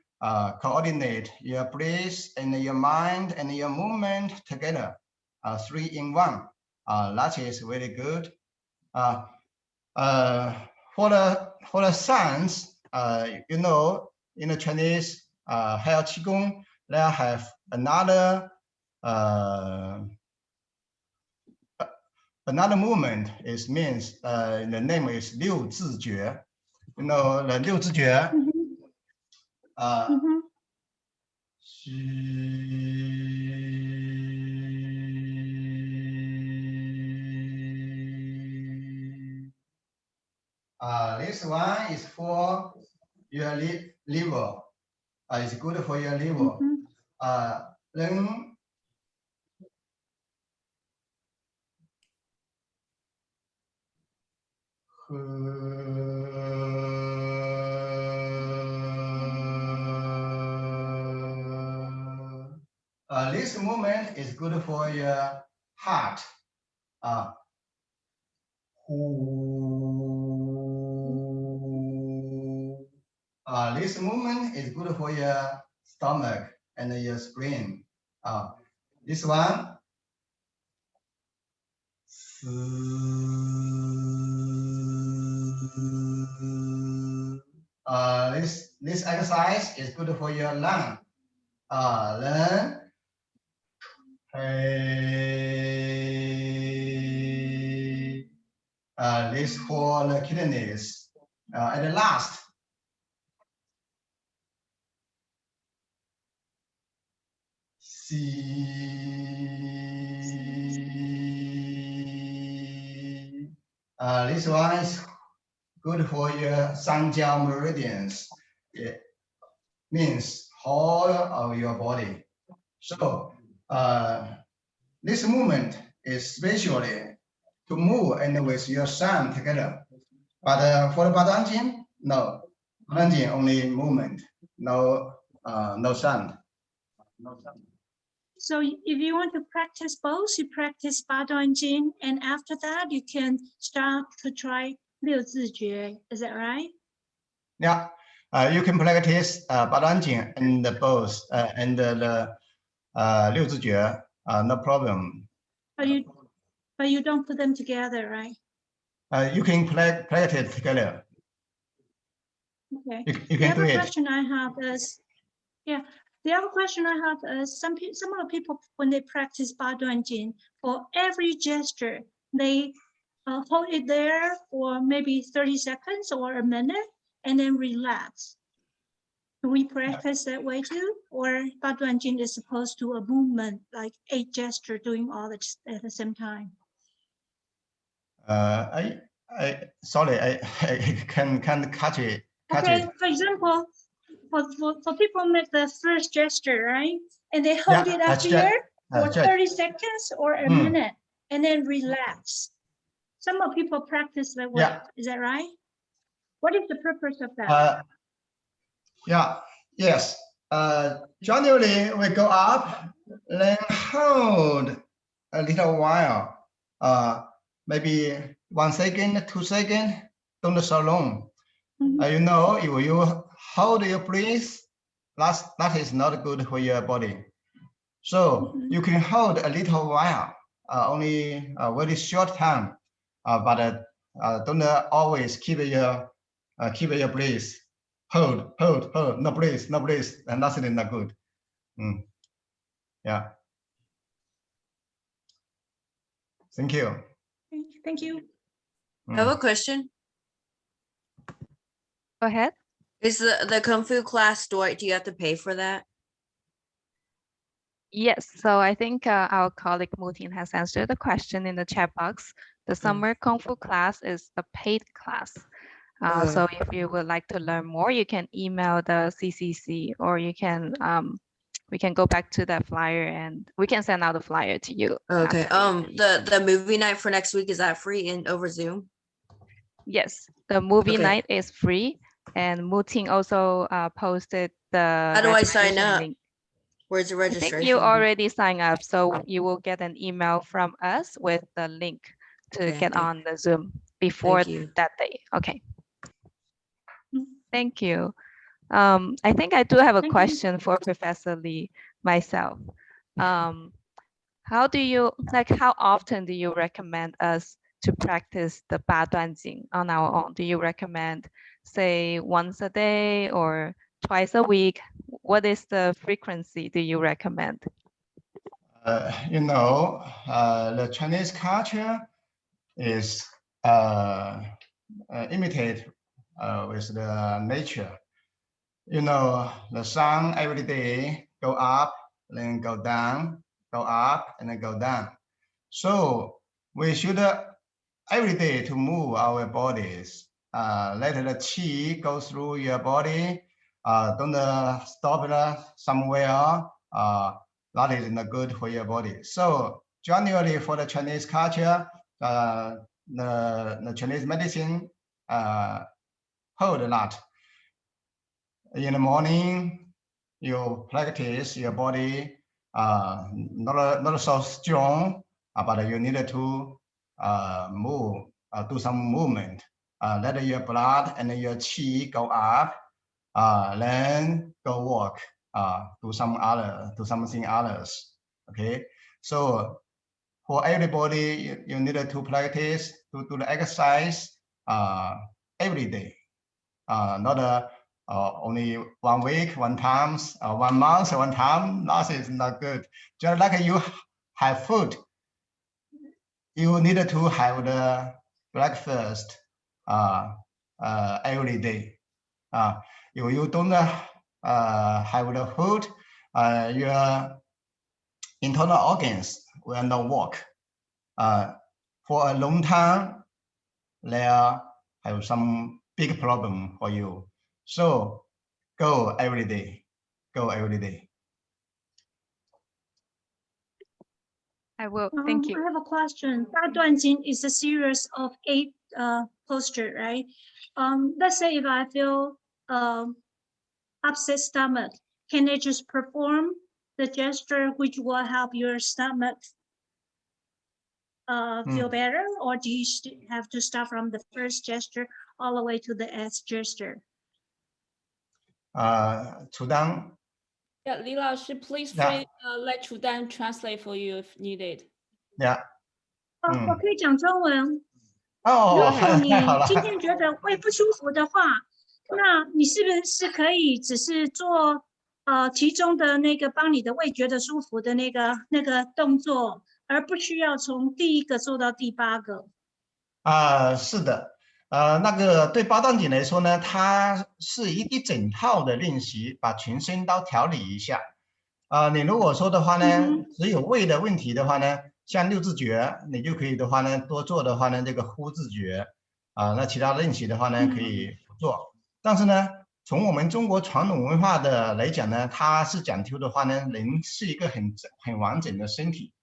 S5: coordinate your breath and your mind and your movement together, 3 in 1. That is very good. For the sounds, you know, in the Chinese Hao Qigong, they have another movement. It means the name is 六字诀. You know the 六字诀. This one is for your liver. It's good for your liver. Then this movement is good for your heart. This movement is good for your stomach and your spleen. This one. This exercise is good for your lung. Then this for the kidneys. At the last, this one is good for your 三焦 meridians. It means whole of your body. So this movement is especially to move and with your son together. But for the 八段锦, no, 八段锦 only movement. no sound.
S9: So if you want to practice both, you practice 八段锦, and after that you can start to try 六字诀. Is that right?
S5: Yeah, you can practice 八段锦 and both and the 六字诀, no problem.
S9: But you don't put them together, right?
S5: You can practice together.
S9: Okay.
S5: You
S9: The
S5: can do
S9: other
S5: it.
S9: question I have is, the other question I have is some of the people when they practice 八段锦, for every gesture they hold it there for maybe 30 seconds or a minute and then relax. Do we practice that way too? Or 八段锦 is supposed to a movement, like 8 gesture doing all at the same time?
S5: Sorry, I can't catch it.
S9: Okay, for example, for people make the first gesture, right? And they hold it up here for 30 seconds or a minute and then relax. Some of people practice that way.
S5: Yeah.
S9: Is that right? What is the purpose of that?
S5: Yes. Generally, we go up, then hold a little while. Maybe 1 second, 2 seconds, don't so long. You know, if you hold your breath, that is not good for your body. So you can hold a little while, only a very short time, but don't always keep your breath. Hold, no breath, and that's not good. Yeah. Thank you.
S9: Thank you.
S10: I have a question.
S4: Go ahead.
S10: Is the Kung Fu class, do you have to pay for that?
S4: Yes, so I think our colleague Mutin has answered the question in the chat box. The summer Kung Fu class is a paid class. So if you would like to learn more, you can email the CCC, or you can we can go back to that flyer and we can send out a flyer to you.
S10: Okay. The movie night for next week, is that free and over Zoom?
S4: Yes, the movie night is free, and Muting also posted the.
S10: How do I sign up?
S4: Link.
S10: Where's the
S4: I
S10: registration?
S4: think you already signed up, so you will get an email from us with the link to get on the Zoom before that day. Okay. Thank you. I think I do have a question for Professor Lee myself. How often do you recommend us to practice the 八段锦 on our own? Do you recommend, say, once a day or twice a week? What is the frequency do you recommend?
S5: You know, the Chinese culture is imitate with the nature. You know, the sun every day go up, then go down, go up, and then go down. So we should every day to move our bodies. Let the qi go through your body. Don't stop somewhere. That is not good for your body. So generally for the Chinese culture, the Chinese medicine hold a lot. In the morning, you practice your body, not so strong, but you need to move, do some movement. Let your blood and your qi go up, then go walk, do something else. Okay, so for everybody, you need to practice to do the exercise every day, not only 1 week, 1 time, 1 month, 1 time. That is not good. Just like you have food, you need to have the breakfast every day. If you don't have the food, your internal organs will not work. For a long time, there have some big problem for you. So go every day. Go every day.
S4: I will. Thank you.
S9: I have a question. 八段锦 is a series of 8 postures, right? Let's say if I feel upset stomach, can they just perform the gesture which will help your stomach feel better, or do you have to start from the first gesture all the way to the S gesture?
S5: 楚丹
S1: Yeah, 李老师 please
S5: Yeah.
S1: let 楚丹 translate for you if needed.
S5: Yeah.
S9: 我可以讲中文。
S5: 哦，
S9: 如果你
S5: 太好了。
S9: 今天觉得胃不舒服的话，那你是不是可以只是做其中的那个帮你的胃觉得舒服的那个动作，而不需要从第一个做到第8个？
S5: 是的，那个对八段锦来说呢，它是一整套的练习，把全身都调理一下。你如果说的话呢，只有胃的问题的话呢，像6字诀，你就可以的话呢，多做的话呢，这个呼字诀那其他练习的话呢，可以不做。但是呢，从我们中国传统文化的来讲呢，它是讲究的话呢，人是一个很完整的身体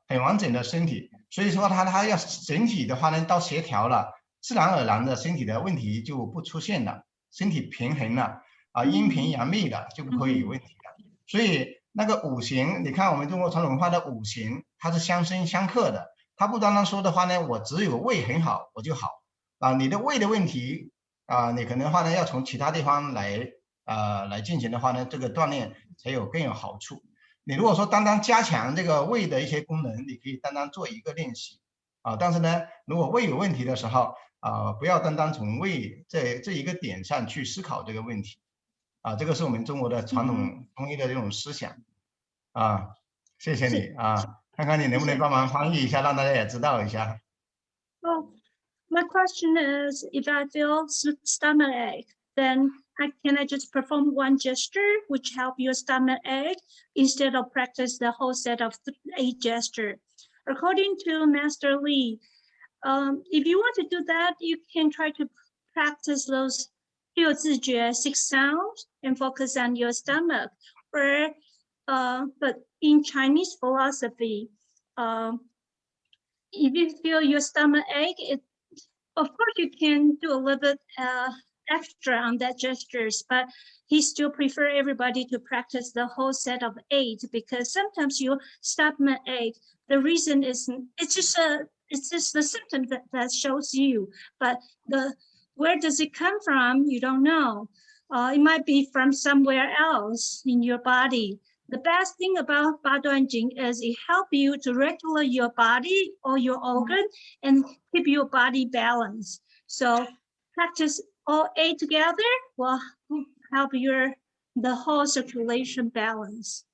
S5: 很完整的身体，所以说它要整体的话呢，到协调了，自然而然的身体的问题就不出现了，身体平衡了阴平阳秘了，就不会有问题了。所以那个五行，你看我们中国传统文化的五行，它是相生相克的，它不单单说的话呢，我只有胃很好我就好你的胃的问题你可能的话呢，要从其他地方来进行的话呢，这个锻炼才有更有好处。你如果说单单加强这个胃的一些功能，你可以单单做一个练习但是呢，如果胃有问题的时候不要单单从胃这一个点上去思考这个问题这个是我们中国的传统中医的这种思想谢谢你看看你能不能帮忙翻译一下，让大家也知道一下。
S9: My question is, if I feel stomach ache, then can I just perform one gesture which help your stomach ache instead of practice the whole set of 8 gestures? According to Master Lee, if you want to do that, you can try to practice those 6字诀 6 sounds and focus on your stomach. But in Chinese philosophy, if you feel your stomach ache, of course you can do a little bit extra on that gestures, but he still prefer everybody to practice the whole set of 8 because sometimes your stomach ache, the reason is it's just the symptom that shows you, but where does it come from? You don't know. It might be from somewhere else in your body. The best thing about 八段锦 is it help you to regulate your body or your organ and keep your body balanced. So practice all 8 together will help the whole circulation balance.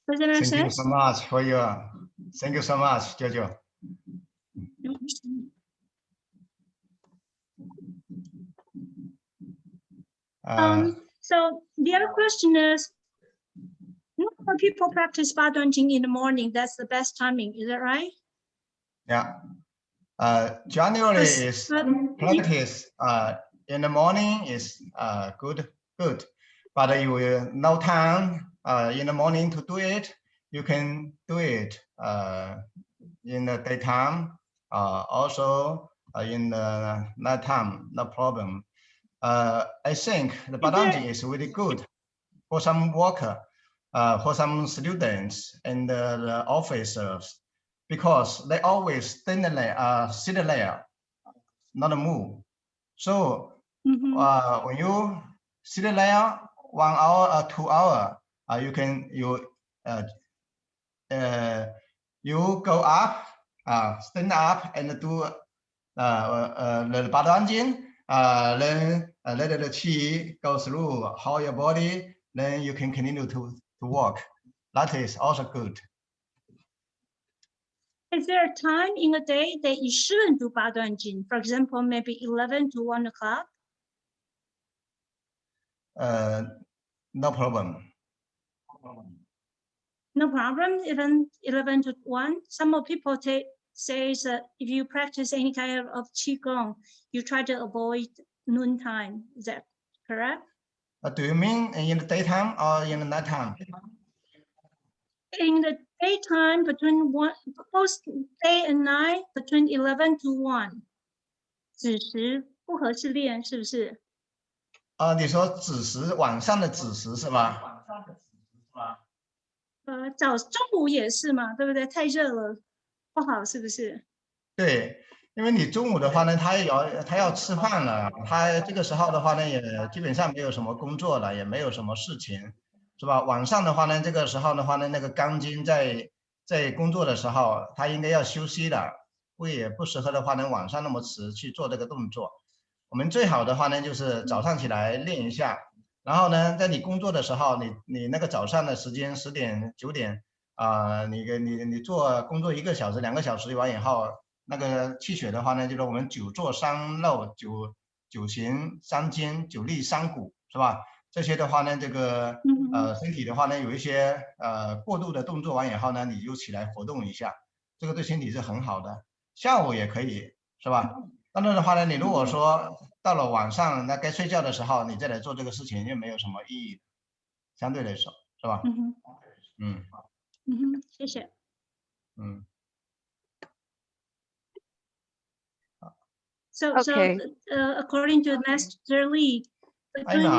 S9: Does that make sense?
S5: Thank you so much for your. Thank you so much, Jojo.
S9: So the other question is, when people practice 八段锦 in the morning, that's the best timing, is that right?
S5: Yeah. January is practice in the morning is good, but you will no time in the morning to do it. You can do it in the daytime, also in the night time, no problem. I think the 八段锦 is really good for some worker, for some students and the officers, because they always stand there, sit there, not move. So when you sit there 1 hour or 2 hours, you go up, stand up and do the 八段锦. Then let the qi go through all your body. Then you can continue to walk. That is also good.
S9: Is there a time in a day that you shouldn't do 八段锦? For example, maybe 11 to 1 o'clock?
S5: No problem.
S9: No problem, even 11 to 1. Some people say that if you practice any kind of qigong, you try to avoid noon time. Is that correct?
S5: Do you mean in the daytime or in the nighttime?
S9: In the daytime, both day and night, between 11 to 1. 子时不合适练，是不是？
S5: 你说子时晚上的子时是吧？
S9: 中午也是嘛，对不对？太热了不好，是不是？
S5: 对，因为你中午的话呢，他要吃饭了，他这个时候的话呢，也基本上没有什么工作了，也没有什么事情，是吧？晚上的话呢，这个时候的话呢，那个肝经在工作的时候，他应该要休息的，也不适合的话呢，晚上那么迟去做这个动作。我们最好的话呢，就是早上起来练一下，然后呢，在你工作的时候，你那个早上的时间10点9点你工作1个小时2个小时完以后。那个气血的话呢，就是我们9坐3漏9行3间9立3鼓，是吧？这些的话呢，这个身体的话呢，有一些过度的动作完以后呢，你就起来活动一下，这个对身体是很好的。下午也可以，是吧？当然的话呢，你如果说到了晚上那该睡觉的时候，你再来做这个事情，就没有什么意义，相对来说，是吧？
S9: 谢谢。So, according to Master Lee, between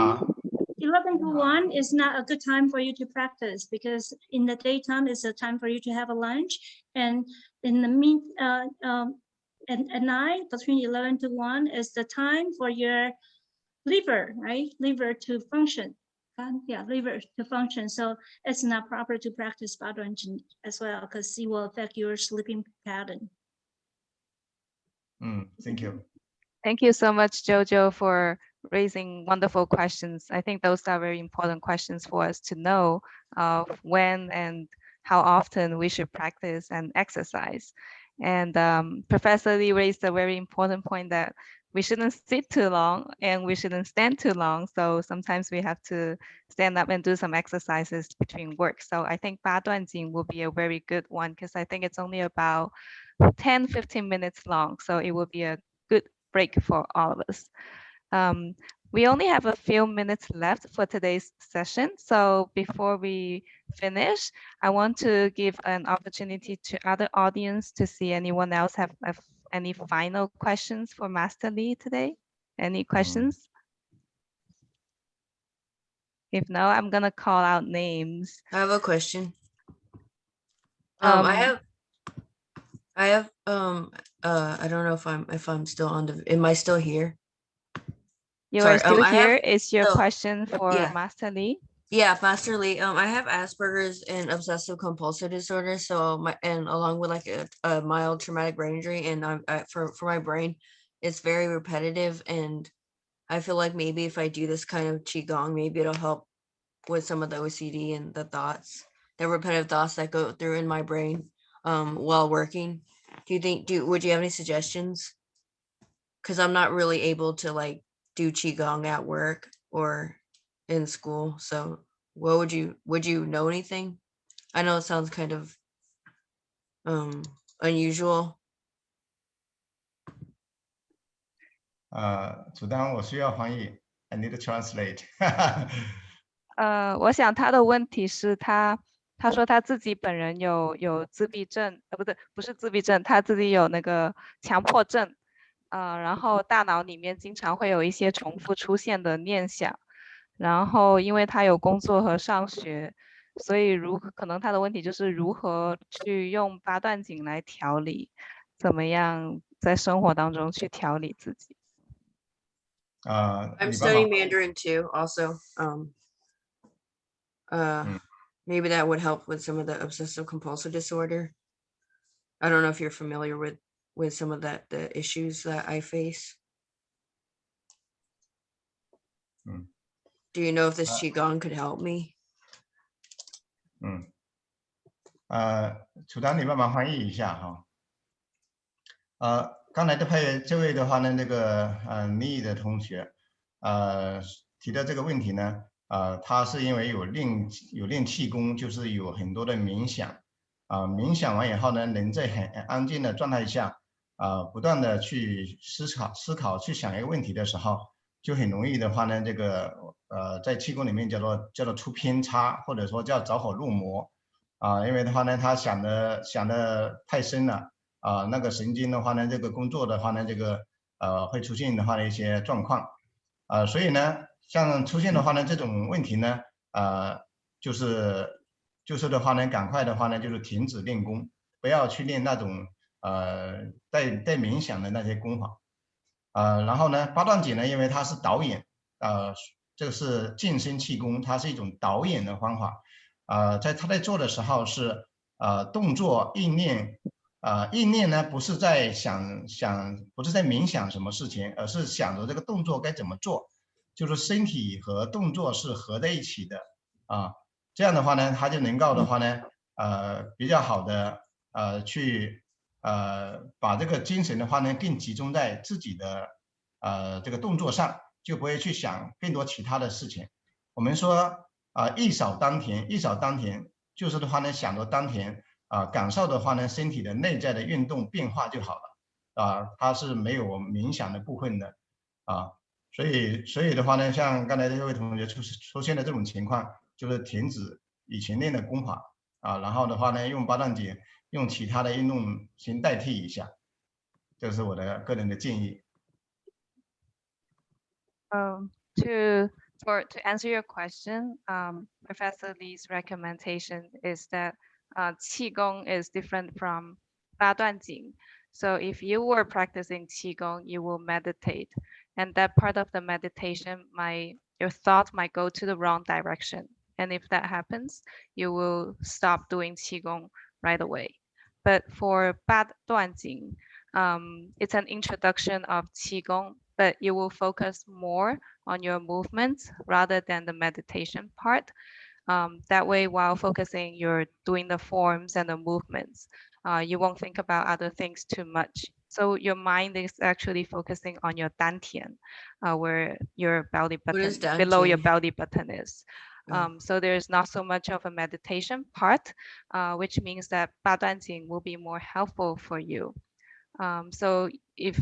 S9: 11 to 1 is not a good time for you to practice because in the daytime is a time for you to have a lunch, and in the at night between 11 to 1 is the time for your liver, right? Liver to function. Yeah, liver to function. So it's not proper to practice Baduan as well because it will affect your sleeping pattern.
S5: Thank you.
S4: Thank you so much, Jojo, for raising wonderful questions. I think those are very important questions for us to know of when and how often we should practice and exercise. And Professor Lee raised a very important point that we shouldn't sit too long and we shouldn't stand too long. So sometimes we have to stand up and do some exercises between work. So I think Ba Duan Jing will be a very good one because I think it's only about 10-15 minutes long. So it will be a good break for all of us. We only have a few minutes left for today's session. So before we finish, I want to give an opportunity to other audience to see anyone else have any final questions for Master Lee today. Any questions? If no, I'm gonna call out names.
S10: I have a question. I don't know if I'm still on the, am I still here?
S4: You are still here. Is your question for Master Lee?
S10: Yeah, Master Lee. I have Asperger's and obsessive compulsive disorder. So and along with like a mild traumatic brain injury, and for my brain, it's very repetitive, and I feel like maybe if I do this kind of qigong, maybe it'll help with some of the OCD and the thoughts, the repetitive thoughts that go through in my brain while working. Would you have any suggestions? Because I'm not really able to like do qigong at work or in school. So what would you know anything? I know it sounds kind of unusual.
S5: 主单我需要翻译 I need to translate
S4: 我想他的问题是他说他自己本人有自闭症，不是自闭症，他自己有那个强迫症，然后大脑里面经常会有一些重复出现的念想，然后因为他有工作和上学，所以可能他的问题就是如何去用八段锦来调理，怎么样在生活当中去调理自己。
S10: I'm studying Mandarin too, also. Maybe that would help with some of the obsessive compulsive disorder. I don't know if you're familiar with some of the issues that I face. Do you know if this qigong could help me?
S5: 楚丹，你帮忙翻译一下哈。刚才这位的话呢，那个倪的同学，提的这个问题呢，他是因为有练气功，就是有很多的冥想，冥想完以后呢，能在很安静的状态下，不断的去思考，去想一个问题的时候，就很容易的话呢，这个在气功里面叫做出偏差，或者说叫着火入魔，因为的话呢，他想的太深了。那个神经的话呢，这个工作的话呢，这个会出现的话的一些状况，所以呢，像出现的话呢，这种问题呢，就是的话呢，赶快的话呢，就是停止练功，不要去练那种带冥想的那些功法。然后呢，八段锦呢，因为它是导演，这个是静心气功，它是一种导演的方法。在做的时候是动作意念，意念呢不是在不是在冥想什么事情，而是想着这个动作该怎么做，就是身体和动作是合在一起的这样的话呢，它就能够的话呢，比较好的去把这个精神的话呢更集中在自己的这个动作上，就不会去想更多其他的事情。我们说一扫丹田，一扫丹田就是的话呢，想着丹田感受的话呢，身体的内在的运动变化就好了它是没有冥想的部分的所以的话呢，像刚才这位同学出现的这种情况，就是停止以前练的功法然后的话呢，用八段锦，用其他的运动先代替一下，这是我的个人的建议。
S4: To answer your question, Professor Lee's recommendation is that Qigong is different from 八段锦. So if you were practicing Qigong, you will meditate, and that part of the meditation, your thought might go to the wrong direction. And if that happens, you will stop doing Qigong right away. But for 八段锦, it's an introduction of Qigong, but you will focus more on your movements rather than the meditation part. That way, while focusing, you're doing the forms and the movements. You won't think about other things too much. So your mind is actually focusing on your dantian, where your belly button, below your belly button is. So there's not so much of a meditation part, which means that 八段锦 will be more helpful for you. So if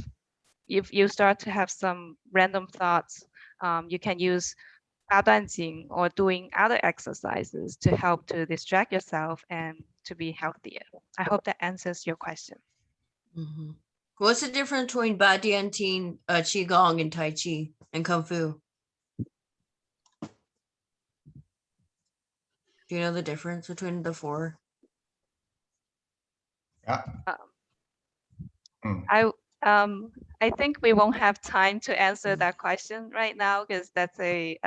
S4: you start to have some random thoughts, you can use 八段锦 or doing other exercises to help to distract yourself and to be healthier. I hope that answers your question.
S10: What's the difference between 八段锦, Qigong, and Tai Chi and Kung Fu? Do you know the difference between the four?
S5: Yeah.
S4: I think we won't have time to answer that question right now because that's a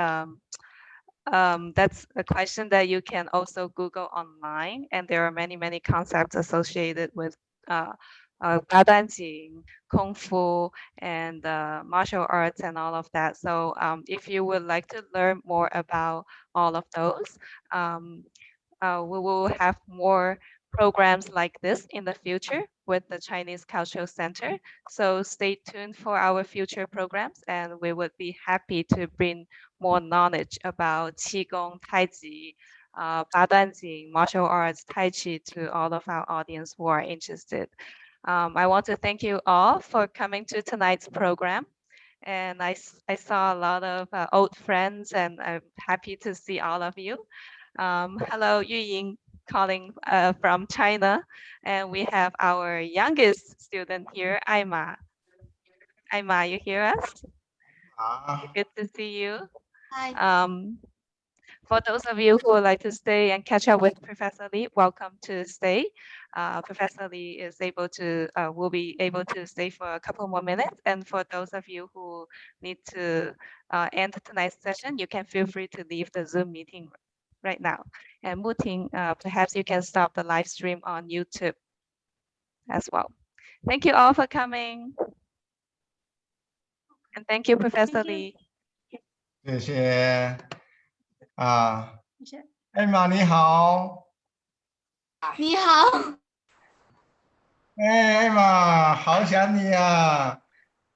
S4: question that you can also Google online, and there are many concepts associated with 八段锦, Kung Fu, and martial arts and all of that. So if you would like to learn more about all of those, we will have more programs like this in the future with the Chinese Cultural Center. So stay tuned for our future programs, and we would be happy to bring more knowledge about Qigong, Tai Chi, 八段锦, martial arts, Tai Chi to all of our audience who are interested. I want to thank you all for coming to tonight's program. And I saw a lot of old friends, and I'm happy to see all of you. Hello, Yuying, calling from China. And we have our youngest student here, Aima. Aima, you hear us? Good to see you.
S11: Hi.
S4: For those of you who would like to stay and catch up with Professor Lee, welcome to stay. Professor Lee is will be able to stay for a couple more minutes. And for those of you who need to end tonight's session, you can feel free to leave the Zoom meeting right now. And Muting, perhaps you can stop the live stream on YouTube as well. Thank you all for coming. And thank you, Professor Lee.
S5: 谢谢艾玛你好。
S11: 你好。
S5: 艾玛，好想你啊！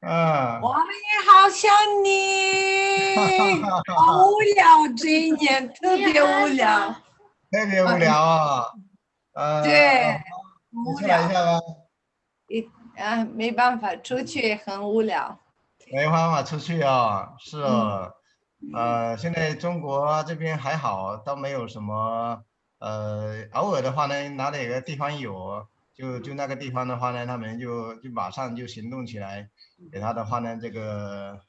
S12: 我们也好想你。好无聊，这一年特别无聊。
S5: 特别无聊啊！
S12: 对，
S5: 你出来一下吧。
S12: 没办法，出去很无聊。
S5: 没办法出去啊，是哦。现在中国这边还好，倒没有什么，偶尔的话呢，哪里有个地方有，就那个地方的话呢，他们就马上就行动起来，给他的话呢，这个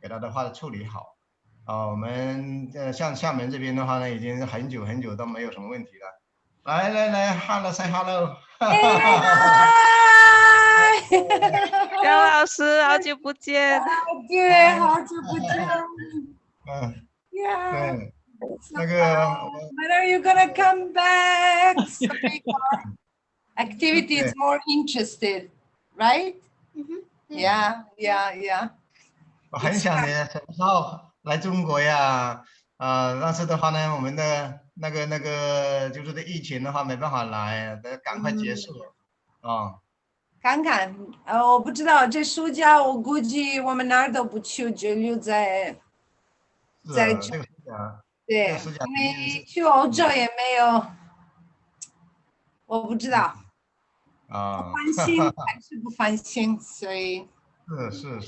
S5: 给他的话处理好。我们像厦门这边的话呢，已经很久很久都没有什么问题了。来 ，hello say hello。
S4: 杨老师，好久不见。
S12: 对，好久不见。
S5: Yeah. 对，那个。
S12: When are you gonna come back? Activity is more interested, right? Yeah.
S5: 我很想你什么时候来中国呀？但是的话呢，我们的那个就是这疫情的话没办法来，得赶快结束啊。
S12: 看看，我不知道这暑假我估计我们哪儿都不去，就留在这。
S5: 这个暑假。
S12: 对，因为去欧洲也没有，我不知道。放心还是不放心，所以。
S5: 是。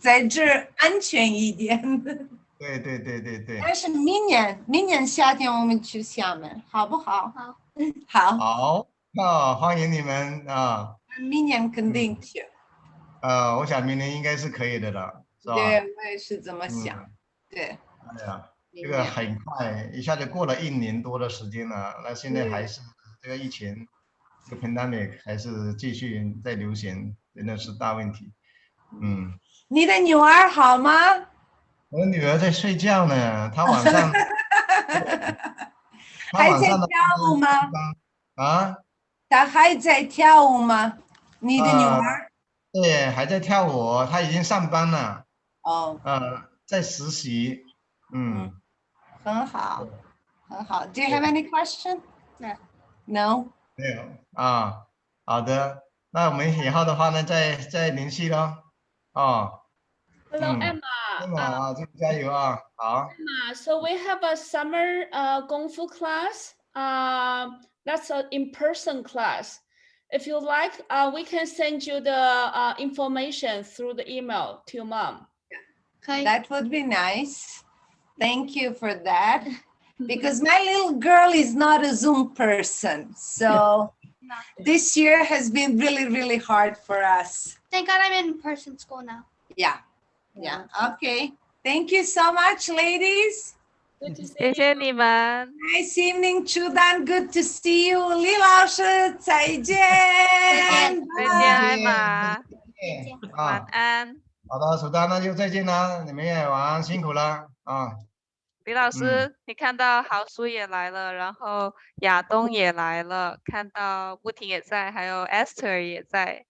S12: 在这儿安全一点。
S5: 对。
S12: 但是明年夏天我们去厦门，好不好？好，
S5: 那欢迎你们啊！
S12: 明年肯定去。
S5: 我想明年应该是可以的了，是吧？
S12: 对，我也是这么想。对。
S5: 哎呀，这个很快，一下就过了1年多的时间了。那现在还是这个疫情，这个 pandemic 还是继续在流行，真的是大问题。
S12: 你的女儿好吗？
S5: 我的女儿在睡觉呢，她晚上
S12: 还在跳舞吗？她还在跳舞吗？你的女儿？
S5: 对，还在跳舞，她已经上班了。在实习。
S12: 很好。Do you have any question? No.
S5: 没有啊。好的，那我们以后的话呢，再联系咯。
S1: Hello, Emma.
S5: Emma 就加油啊！好。
S1: Emma, so we have a summer Kung Fu class. That's an in-person class. If you like, we can send you the information through the email to your mom.
S12: That would be nice. Thank you for that. Because my little girl is not a Zoom person, so this year has been really, really hard for us.
S11: Thank God I'm in person school now.
S12: Yeah. Okay. Thank you so much, ladies.
S4: 谢谢你们。
S12: Nice evening, Chudan. Good to see you. 李老师，再见。
S4: 再见，艾玛。晚安。
S5: 好的，楚丹，那就再见了。你们也晚安，辛苦了啊。
S4: 李老师，你看到豪叔也来了，然后亚东也来了，看到不停也在，还有 Esther 也在，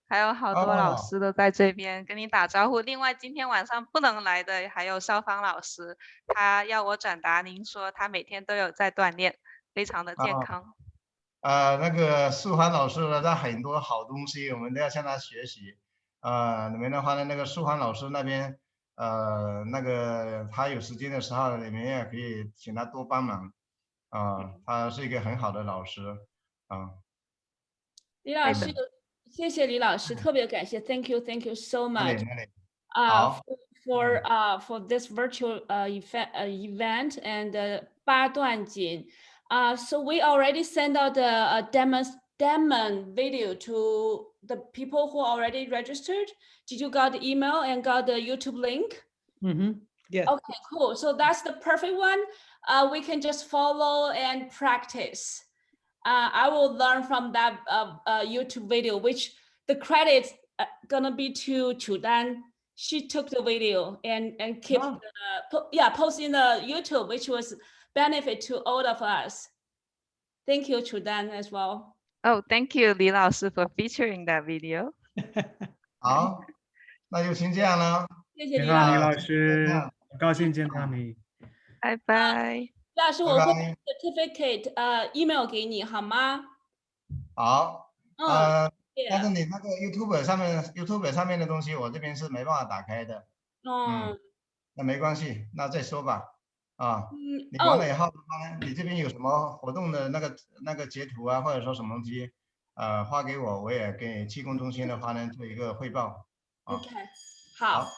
S4: 还有好多老师都在这边跟你打招呼。另外，今天晚上不能来的还有肖芳老师，他要我转达您说他每天都有在锻炼，非常的健康。
S5: 那个素涵老师呢，他很多好东西，我们都要向他学习。你们的话呢，那个素涵老师那边。那个他有时间的时候，你们也可以请他多帮忙他是一个很好的老师
S1: 李老师，谢谢李老师，特别感谢 ，Thank you so much. For this virtual event and 八段锦. So we already sent out the demo video to the people who already registered. Did you got the email and got the YouTube link?
S7: Yeah.
S1: Okay, cool. So that's the perfect one. We can just follow and practice. I will learn from that YouTube video, which the credits gonna be to Chudan. She took the video and keep posting the YouTube, which was benefit to all of us. Thank you, Chudan, as well.
S4: Oh, thank you, Li 老师 for featuring that video.
S5: 好，那就先这样了。
S1: 谢谢李
S13: 老师，很高兴见到你。
S4: 拜拜。
S1: 李老师，我会 certificate email 给你好吗？
S5: 好。但是你那个 YouTube 上面的东西，我这边是没办法打开的。那没关系，那再说吧。你完了以后的话呢，你这边有什么活动的那个截图啊，或者说什么东西，发给我，我也给气功中心的话呢做一个汇报。
S1: OK， 好。
S5: 好，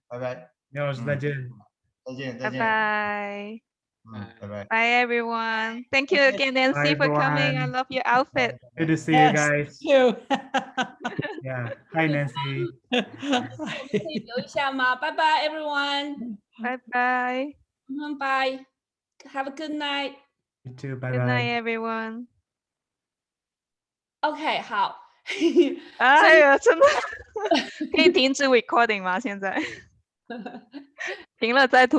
S5: 拜拜。
S13: 李老师再见。
S5: 再见。
S4: 拜拜。
S5: Bye bye.
S4: Bye everyone. Thank you again, Nancy, for coming. I
S13: everyone.
S4: love your outfit.
S13: Good to see you
S7: Yes,
S13: guys.
S7: you.
S13: Yeah. Hi, Nancy.
S1: 我们可以留一下吗？拜拜 everyone。
S4: Bye bye.
S1: Bye. Have a good night.
S13: You too. Bye
S4: Good night,
S13: bye.
S4: everyone.
S1: OK，好。
S4: 哎呀，真的可以停止 recording 吗？现在停了再吐。